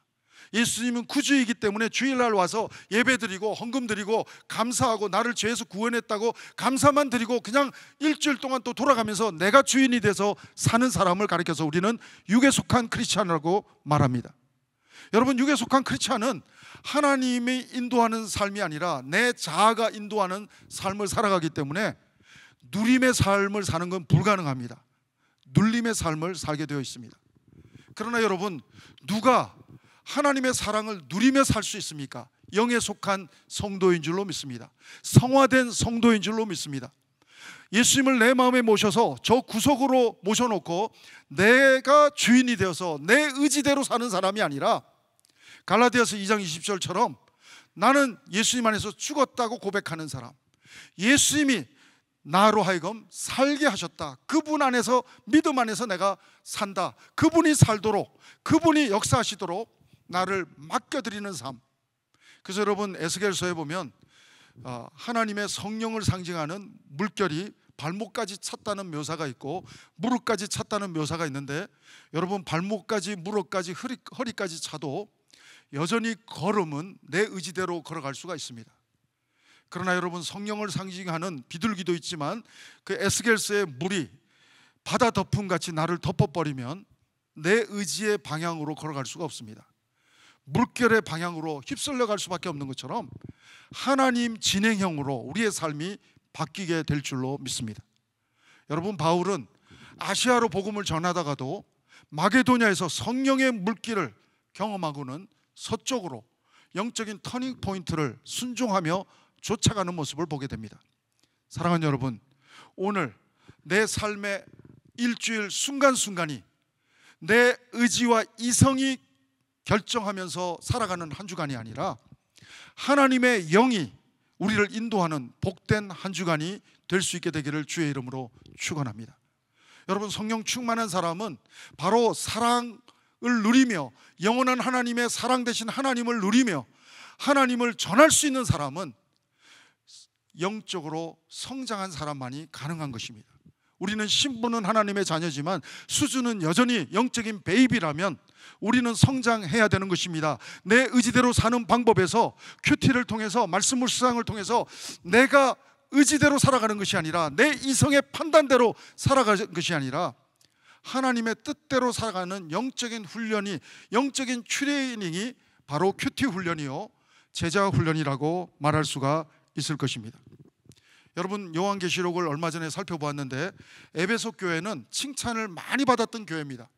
예수님은 구주이기 때문에 주일날 와서 예배드리고 헌금드리고 감사하고 나를 죄에서 구원했다고 감사만 드리고 그냥 일주일 동안 또 돌아가면서 내가 주인이 돼서 사는 사람을 가리켜서 우리는 육에 속한 크리스찬이라고 말합니다. 여러분, 육에 속한 크리스찬은 하나님이 인도하는 삶이 아니라 내 자아가 인도하는 삶을 살아가기 때문에 누림의 삶을 사는 건 불가능합니다. 눌림의 삶을 살게 되어 있습니다. 그러나 여러분, 누가 하나님의 사랑을 누리며 살 수 있습니까? 영에 속한 성도인 줄로 믿습니다. 성화된 성도인 줄로 믿습니다. 예수님을 내 마음에 모셔서 저 구석으로 모셔놓고 내가 주인이 되어서 내 의지대로 사는 사람이 아니라 갈라디아서 2장 20절처럼 나는 예수님 안에서 죽었다고 고백하는 사람, 예수님이 나로 하여금 살게 하셨다, 그분 안에서, 믿음 안에서 내가 산다, 그분이 살도록, 그분이 역사하시도록 나를 맡겨드리는 삶. 그래서 여러분, 에스겔서에 보면 하나님의 성령을 상징하는 물결이 발목까지 찼다는 묘사가 있고 무릎까지 찼다는 묘사가 있는데, 여러분, 발목까지 무릎까지 허리까지 차도 여전히 걸음은 내 의지대로 걸어갈 수가 있습니다. 그러나 여러분, 성령을 상징하는 비둘기도 있지만 그 에스겔서의 물이 바다 덮음같이 나를 덮어버리면 내 의지의 방향으로 걸어갈 수가 없습니다. 물결의 방향으로 휩쓸려 갈 수밖에 없는 것처럼 하나님 진행형으로 우리의 삶이 바뀌게 될 줄로 믿습니다. 여러분, 바울은 아시아로 복음을 전하다가도 마게도냐에서 성령의 물길을 경험하고는 서쪽으로 영적인 터닝 포인트를 순종하며 쫓아가는 모습을 보게 됩니다. 사랑하는 여러분, 오늘 내 삶의 일주일 순간순간이 내 의지와 이성이 결정하면서 살아가는 한 주간이 아니라 하나님의 영이 우리를 인도하는 복된 한 주간이 될 수 있게 되기를 주의 이름으로 축원합니다. 여러분, 성령 충만한 사람은 바로 사랑을 누리며 영원한 하나님의 사랑 되신 하나님을 누리며 하나님을 전할 수 있는 사람은 영적으로 성장한 사람만이 가능한 것입니다. 우리는 신분은 하나님의 자녀지만 수준은 여전히 영적인 베이비라면 우리는 성장해야 되는 것입니다. 내 의지대로 사는 방법에서 큐티를 통해서, 말씀 묵상을 통해서 내가 의지대로 살아가는 것이 아니라, 내 이성의 판단대로 살아가는 것이 아니라 하나님의 뜻대로 살아가는 영적인 훈련이, 영적인 트레이닝이 바로 큐티 훈련이요 제자 훈련이라고 말할 수가 있을 것입니다. 여러분, 요한계시록을 얼마 전에 살펴보았는데 에베소 교회는 칭찬을 많이 받았던 교회입니다.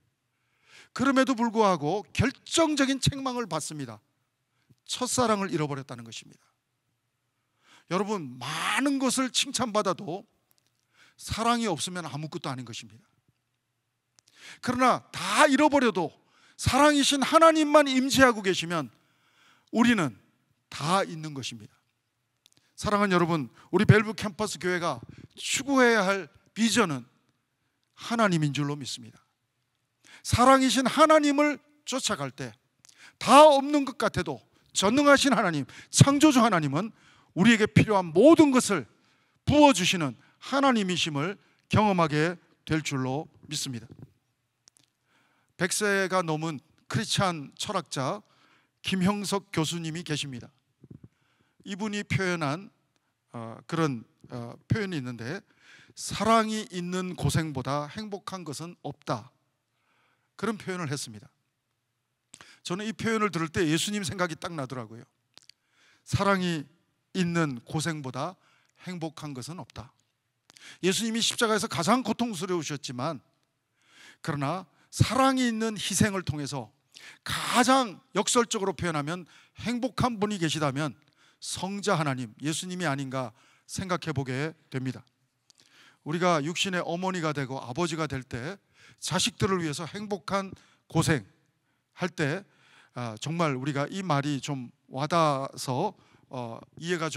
그럼에도 불구하고 결정적인 책망을 받습니다. 첫사랑을 잃어버렸다는 것입니다. 여러분, 많은 것을 칭찬받아도 사랑이 없으면 아무것도 아닌 것입니다. 그러나 다 잃어버려도 사랑이신 하나님만 임재하고 계시면 우리는 다 있는 것입니다. 사랑하는 여러분, 우리 벨브 캠퍼스 교회가 추구해야 할 비전은 하나님인 줄로 믿습니다. 사랑이신 하나님을 쫓아갈 때 다 없는 것 같아도 전능하신 하나님, 창조주 하나님은 우리에게 필요한 모든 것을 부어주시는 하나님이심을 경험하게 될 줄로 믿습니다. 100세가 넘은 크리스찬 철학자 김형석 교수님이 계십니다. 이분이 표현한 그런 표현이 있는데, 사랑이 있는 고생보다 행복한 것은 없다, 그런 표현을 했습니다. 저는 이 표현을 들을 때 예수님 생각이 딱 나더라고요. 사랑이 있는 고생보다 행복한 것은 없다. 예수님이 십자가에서 가장 고통스러우셨지만, 그러나 사랑이 있는 희생을 통해서 가장 역설적으로 표현하면 행복한 분이 계시다면 성자 하나님, 예수님이 아닌가 생각해 보게 됩니다. 우리가 육신의 어머니가 되고 아버지가 될 때 자식들을 위해서 행복한 고생할 때 정말 우리가 이 말이 좀 와닿아서 이해가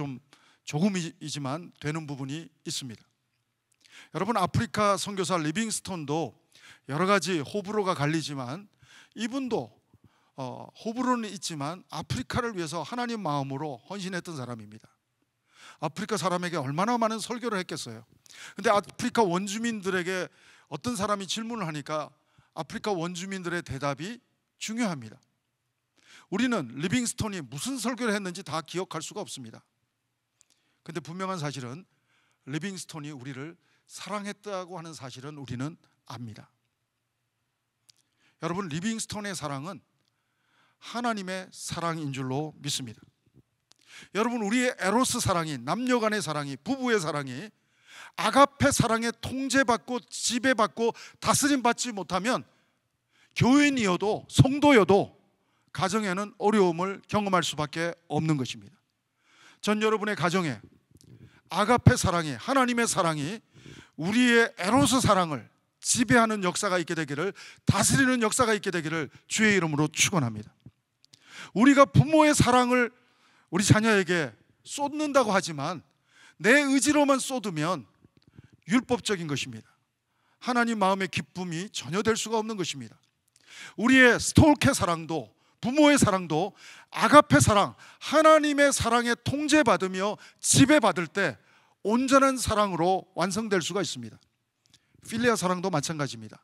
조금이지만 되는 부분이 있습니다. 여러분, 아프리카 선교사 리빙스톤도 여러 가지 호불호가 갈리지만 이분도 호불호는 있지만 아프리카를 위해서 하나님 마음으로 헌신했던 사람입니다. 아프리카 사람에게 얼마나 많은 설교를 했겠어요. 근데 아프리카 원주민들에게 어떤 사람이 질문을 하니까 아프리카 원주민들의 대답이 중요합니다. 우리는 리빙스톤이 무슨 설교를 했는지 다 기억할 수가 없습니다. 근데 분명한 사실은 리빙스톤이 우리를 사랑했다고 하는 사실은 우리는 압니다. 여러분, 리빙스톤의 사랑은 하나님의 사랑인 줄로 믿습니다. 여러분, 우리의 에로스 사랑이, 남녀 간의 사랑이, 부부의 사랑이 아가페 사랑에 통제받고 지배받고 다스림받지 못하면 교인이어도 성도여도 가정에는 어려움을 경험할 수밖에 없는 것입니다. 전 여러분의 가정에 아가페 사랑이, 하나님의 사랑이 우리의 에로스 사랑을 지배하는 역사가 있게 되기를, 다스리는 역사가 있게 되기를 주의 이름으로 축원합니다. 우리가 부모의 사랑을 우리 자녀에게 쏟는다고 하지만 내 의지로만 쏟으면 율법적인 것입니다. 하나님 마음의 기쁨이 전혀 될 수가 없는 것입니다. 우리의 스톨케 사랑도, 부모의 사랑도 아가페 사랑, 하나님의 사랑에 통제받으며 지배받을 때 온전한 사랑으로 완성될 수가 있습니다. 필리아 사랑도 마찬가지입니다.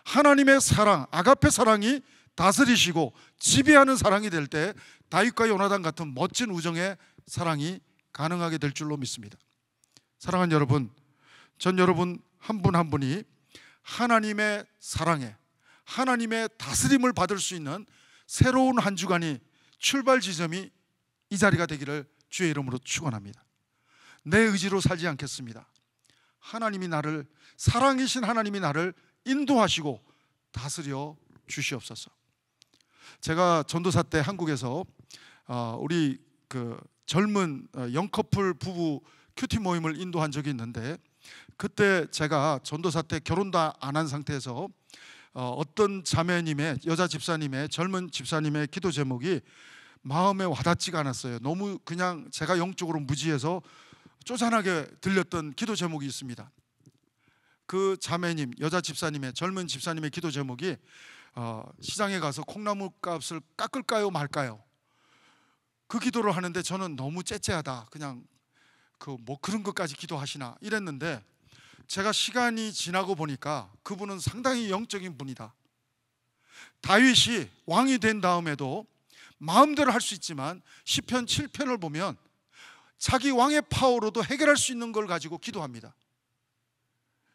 하나님의 사랑, 아가페 사랑이 다스리시고 지배하는 사랑이 될 때 다윗과 요나단 같은 멋진 우정의 사랑이 가능하게 될 줄로 믿습니다. 사랑하는 여러분, 전 여러분 한 분 한 분이 하나님의 사랑에, 하나님의 다스림을 받을 수 있는 새로운 한 주간이, 출발 지점이 이 자리가 되기를 주의 이름으로 축원합니다. 내 의지로 살지 않겠습니다. 하나님이 나를, 사랑이신 하나님이 나를 인도하시고 다스려 주시옵소서. 제가 전도사 때 한국에서 우리 그 젊은 영커플 부부 큐티 모임을 인도한 적이 있는데, 그때 제가 전도사 때 결혼도 안 한 상태에서 어떤 자매님의, 여자 집사님의, 젊은 집사님의 기도 제목이 마음에 와닿지가 않았어요. 너무 그냥 제가 영적으로 무지해서 쪼잔하게 들렸던 기도 제목이 있습니다. 그 자매님, 여자 집사님의, 젊은 집사님의 기도 제목이 시장에 가서 콩나물 값을 깎을까요 말까요? 그 기도를 하는데 저는 너무 째째하다, 그냥 뭐 그런 것까지 기도하시나 이랬는데, 제가 시간이 지나고 보니까 그분은 상당히 영적인 분이다. 다윗이 왕이 된 다음에도 마음대로 할 수 있지만 시편 7편을 보면 자기 왕의 파워로도 해결할 수 있는 걸 가지고 기도합니다.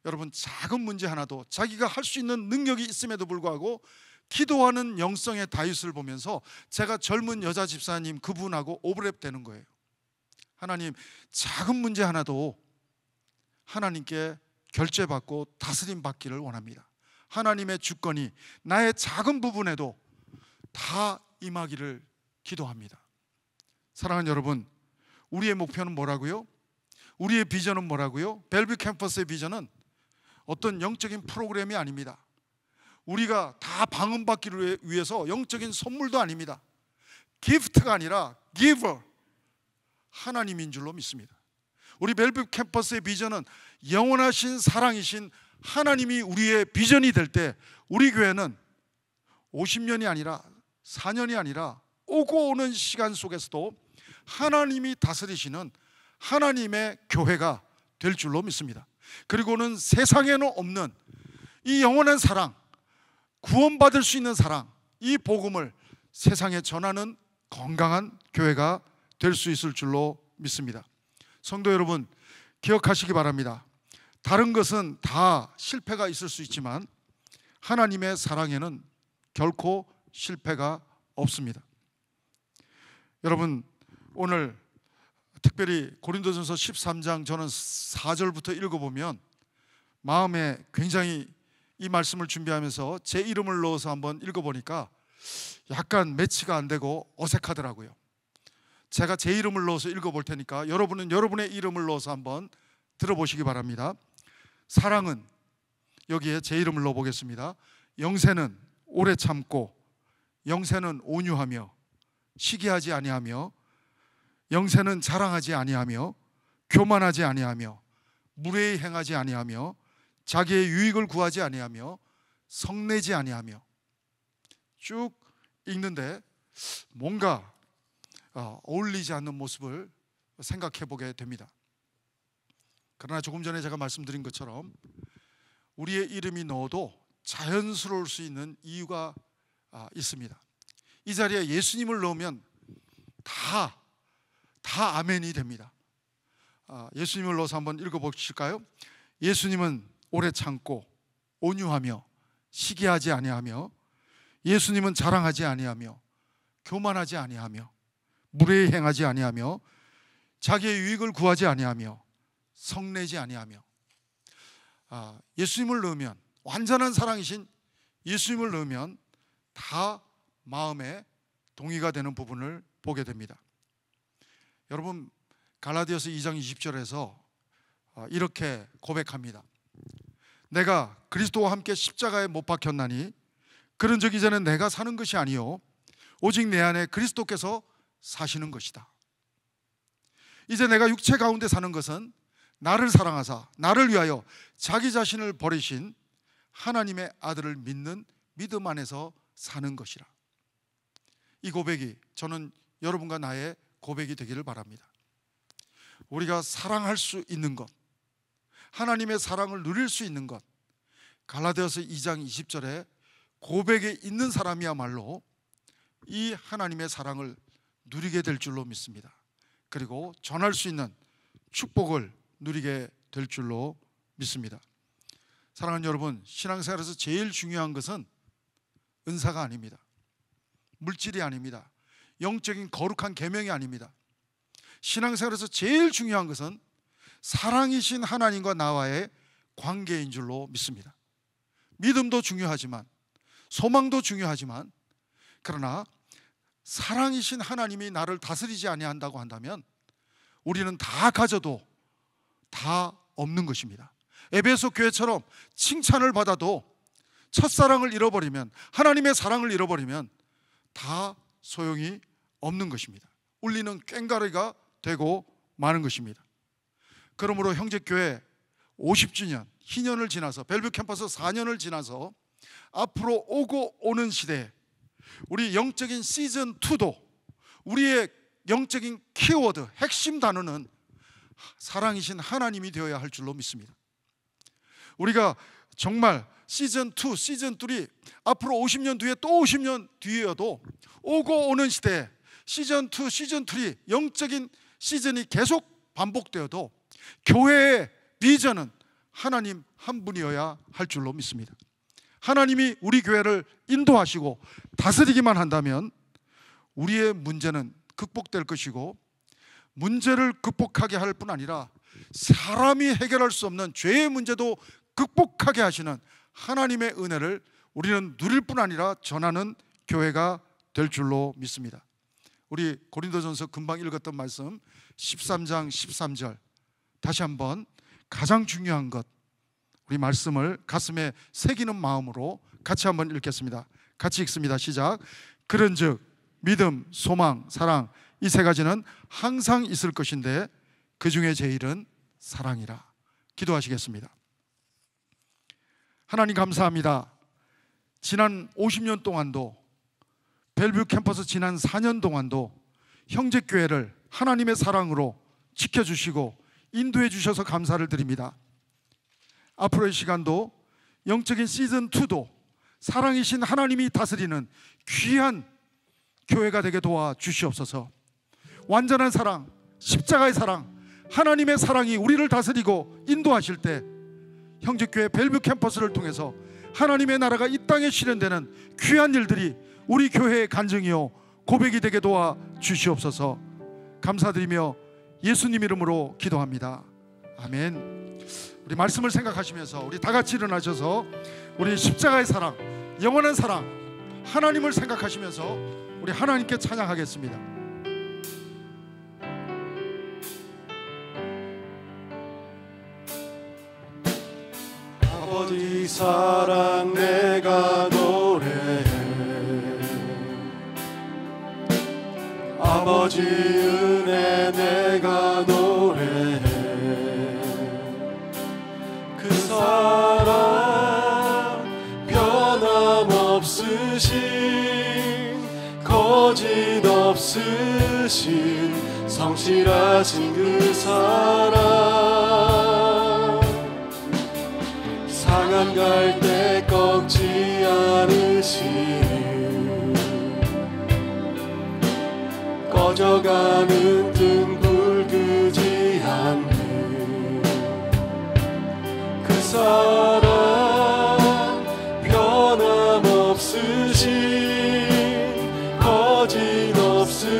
여러분, 작은 문제 하나도 자기가 할 수 있는 능력이 있음에도 불구하고 기도하는 영성의 다윗을 보면서 제가 젊은 여자 집사님 그분하고 오버랩 되는 거예요. 하나님, 작은 문제 하나도 하나님께 결제받고 다스림 받기를 원합니다. 하나님의 주권이 나의 작은 부분에도 다 임하기를 기도합니다. 사랑하는 여러분, 우리의 목표는 뭐라고요? 우리의 비전은 뭐라고요? 벨뷰 캠퍼스의 비전은 어떤 영적인 프로그램이 아닙니다. 우리가 다 방언받기를 위해서 영적인 선물도 아닙니다. 기프트가 아니라 giver, 하나님인 줄로 믿습니다. 우리 벨뷰 캠퍼스의 비전은 영원하신 사랑이신 하나님이 우리의 비전이 될 때 우리 교회는 50년이 아니라 4년이 아니라 오고 오는 시간 속에서도 하나님이 다스리시는 하나님의 교회가 될 줄로 믿습니다. 그리고는 세상에는 없는 이 영원한 사랑, 구원받을 수 있는 사랑, 이 복음을 세상에 전하는 건강한 교회가 될 수 있을 줄로 믿습니다. 성도 여러분, 기억하시기 바랍니다. 다른 것은 다 실패가 있을 수 있지만 하나님의 사랑에는 결코 실패가 없습니다. 여러분, 오늘 특별히 고린도전서 13장 저는 4절부터 읽어보면 마음에 굉장히 이 말씀을 준비하면서 제 이름을 넣어서 한번 읽어보니까 약간 매치가 안 되고 어색하더라고요. 제가 제 이름을 넣어서 읽어볼 테니까 여러분은 여러분의 이름을 넣어서 한번 들어보시기 바랍니다. 사랑은, 여기에 제 이름을 넣어보겠습니다. 영세는 오래 참고, 영세는 온유하며 시기하지 아니하며, 영세는 자랑하지 아니하며 교만하지 아니하며 무례히 행하지 아니하며 자기의 유익을 구하지 아니하며 성내지 아니하며. 쭉 읽는데 뭔가 어울리지 않는 모습을 생각해 보게 됩니다. 그러나 조금 전에 제가 말씀드린 것처럼 우리의 이름이 넣어도 자연스러울 수 있는 이유가 있습니다. 이 자리에 예수님을 넣으면 다 아멘이 됩니다. 예수님을 넣어서 한번 읽어보실까요? 예수님은 오래 참고 온유하며 시기하지 아니하며, 예수님은 자랑하지 아니하며 교만하지 아니하며 무례히 행하지 아니하며 자기의 유익을 구하지 아니하며 성내지 아니하며. 예수님을 넣으면, 완전한 사랑이신 예수님을 넣으면 다 마음에 동의가 되는 부분을 보게 됩니다. 여러분, 갈라디아서 2장 20절에서 이렇게 고백합니다. 내가 그리스도와 함께 십자가에 못 박혔나니 그런 적 이제는 내가 사는 것이 아니요 오직 내 안에 그리스도께서 사시는 것이다. 이제 내가 육체 가운데 사는 것은 나를 사랑하사 나를 위하여 자기 자신을 버리신 하나님의 아들을 믿는 믿음 안에서 사는 것이라. 이 고백이 저는 여러분과 나의 고백이 되기를 바랍니다. 우리가 사랑할 수 있는 것, 하나님의 사랑을 누릴 수 있는 것, 갈라디아서 2장 20절에 고백에 있는 사람이야말로 이 하나님의 사랑을 누리게 될 줄로 믿습니다. 그리고 전할 수 있는 축복을 누리게 될 줄로 믿습니다. 사랑하는 여러분, 신앙생활에서 제일 중요한 것은 은사가 아닙니다. 물질이 아닙니다. 영적인 거룩한 계명이 아닙니다. 신앙생활에서 제일 중요한 것은 사랑이신 하나님과 나와의 관계인 줄로 믿습니다. 믿음도 중요하지만, 소망도 중요하지만, 그러나 사랑이신 하나님이 나를 다스리지 아니한다고 한다면 우리는 다 가져도 다 없는 것입니다. 에베소 교회처럼 칭찬을 받아도 첫사랑을 잃어버리면, 하나님의 사랑을 잃어버리면 다 소용이 없는 것입니다. 울리는 꽹과리가 되고 마는 것입니다. 그러므로 형제교회 50주년, 희년을 지나서, 벨뷰 캠퍼스 4년을 지나서 앞으로 오고 오는 시대에 우리 영적인 시즌2도 우리의 영적인 키워드, 핵심 단어는 사랑이신 하나님이 되어야 할 줄로 믿습니다. 우리가 정말 시즌2, 시즌3 앞으로 50년 뒤에 또 50년 뒤에여도 오고 오는 시대에 시즌2, 시즌3 영적인 시즌이 계속 반복되어도 교회의 비전은 하나님 한 분이어야 할 줄로 믿습니다. 하나님이 우리 교회를 인도하시고 다스리기만 한다면 우리의 문제는 극복될 것이고, 문제를 극복하게 할 뿐 아니라 사람이 해결할 수 없는 죄의 문제도 극복하게 하시는 하나님의 은혜를 우리는 누릴 뿐 아니라 전하는 교회가 될 줄로 믿습니다. 우리 고린도전서 금방 읽었던 말씀 13장 13절 다시 한번 가장 중요한 것, 우리 말씀을 가슴에 새기는 마음으로 같이 한번 읽겠습니다. 같이 읽습니다. 시작. 그런즉 믿음, 소망, 사랑, 이 세 가지는 항상 있을 것인데 그 중에 제일은 사랑이라. 기도하시겠습니다. 하나님 감사합니다. 지난 50년 동안도, 벨뷰 캠퍼스 지난 4년 동안도 형제교회를 하나님의 사랑으로 지켜주시고 인도해 주셔서 감사를 드립니다. 앞으로의 시간도 영적인 시즌2도 사랑이신 하나님이 다스리는 귀한 교회가 되게 도와주시옵소서. 완전한 사랑, 십자가의 사랑, 하나님의 사랑이 우리를 다스리고 인도하실 때 형제교회 벨뷰 캠퍼스를 통해서 하나님의 나라가 이 땅에 실현되는 귀한 일들이 우리 교회의 간증이요 고백이 되게 도와주시옵소서. 감사드리며 예수님 이름으로 기도합니다. 아멘. 우리 말씀을 생각하시면서 우리 다 같이 일어나셔서 우리 십자가의 사랑, 영원한 사랑, 하나님을 생각하시면서 우리 하나님께 찬양하겠습니다. 아버지 사랑 내가 노래해, 아버지 은혜 내가 노래해. 그 사랑 변함없으신, 거짓 없으신, 성실하신 그 사랑, 상한 갈 때 꺾지 않으신 꺼져가는 둥글지 않는 그 사랑 변함없으신 거짓없으신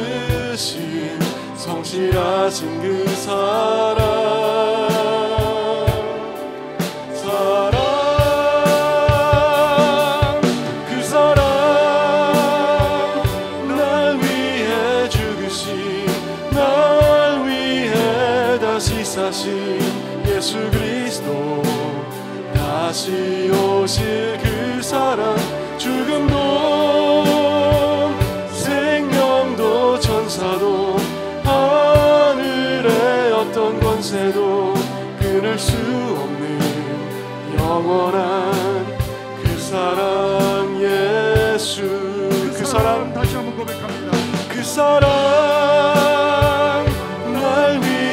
성실하신 그 사신 예수 그리스도 다시 오실 그 사랑 죽음도 생명도 천사도 하늘의 어떤 권세도 끊을 수 없는 영원한 그 사랑 예수 그 사랑 다시 한번 고백합니다. 그 사랑 날 위해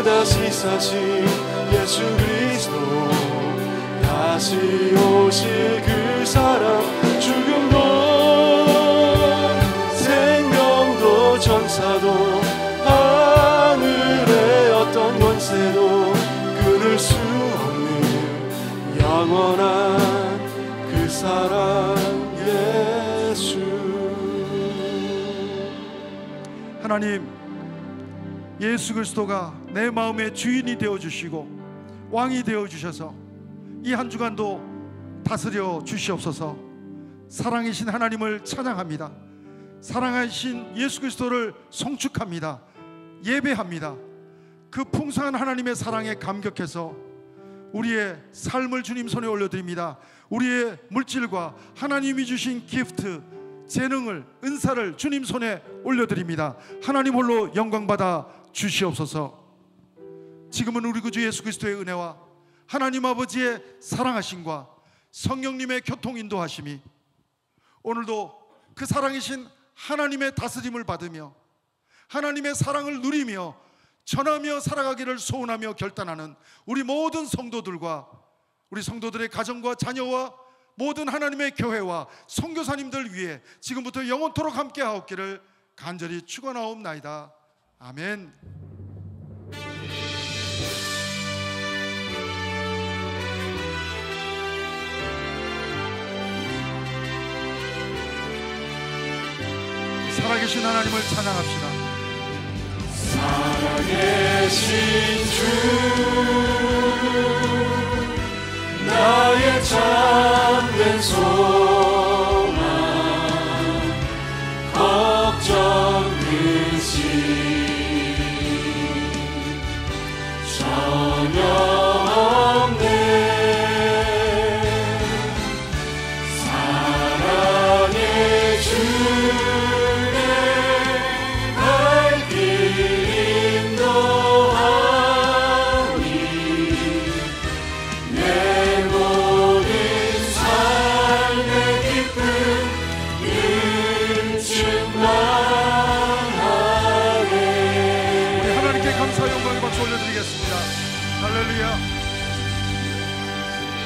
다시 사신 예수 그리스도 다시 오실 그 사랑 죽음도 생명도 천사도 하늘의 어떤 권세도 끊을 수 없는 영원한 그 사랑 예수. 하나님, 예수 그리스도가 내 마음의 주인이 되어주시고 왕이 되어주셔서 이 한 주간도 다스려 주시옵소서. 사랑이신 하나님을 찬양합니다. 사랑하신 예수 그리스도를 송축합니다. 예배합니다. 그 풍성한 하나님의 사랑에 감격해서 우리의 삶을 주님 손에 올려드립니다. 우리의 물질과 하나님이 주신 기프트, 재능을, 은사를 주님 손에 올려드립니다. 하나님 홀로 영광받아 주시옵소서. 지금은 우리 구주 예수 그리스도의 은혜와 하나님 아버지의 사랑하심과 성령님의 교통 인도하심이 오늘도 그 사랑이신 하나님의 다스림을 받으며 하나님의 사랑을 누리며 전하며 살아가기를 소원하며 결단하는 우리 모든 성도들과 우리 성도들의 가정과 자녀와 모든 하나님의 교회와 선교사님들 위해 지금부터 영원토록 함께 하옵기를 간절히 축원하옵나이다. 아멘. 살아계신 하나님을 찬양합시다. 살아계신 주 나의 참된 소망 걱정 근심 전혀 없네 사랑의 주의 날 길 인도하니 내 모든 삶의 기쁨 늘 충만하네. 우리 하나님께 감사 영광의 박수 올려드리겠습니다. 할렐루야.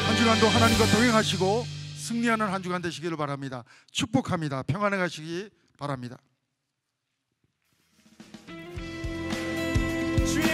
한 주간도 하나님과 동행하시고 승리하는 한 주간 되시기를 바랍니다. 축복합니다. 평안해 가시기 바랍니다. 주의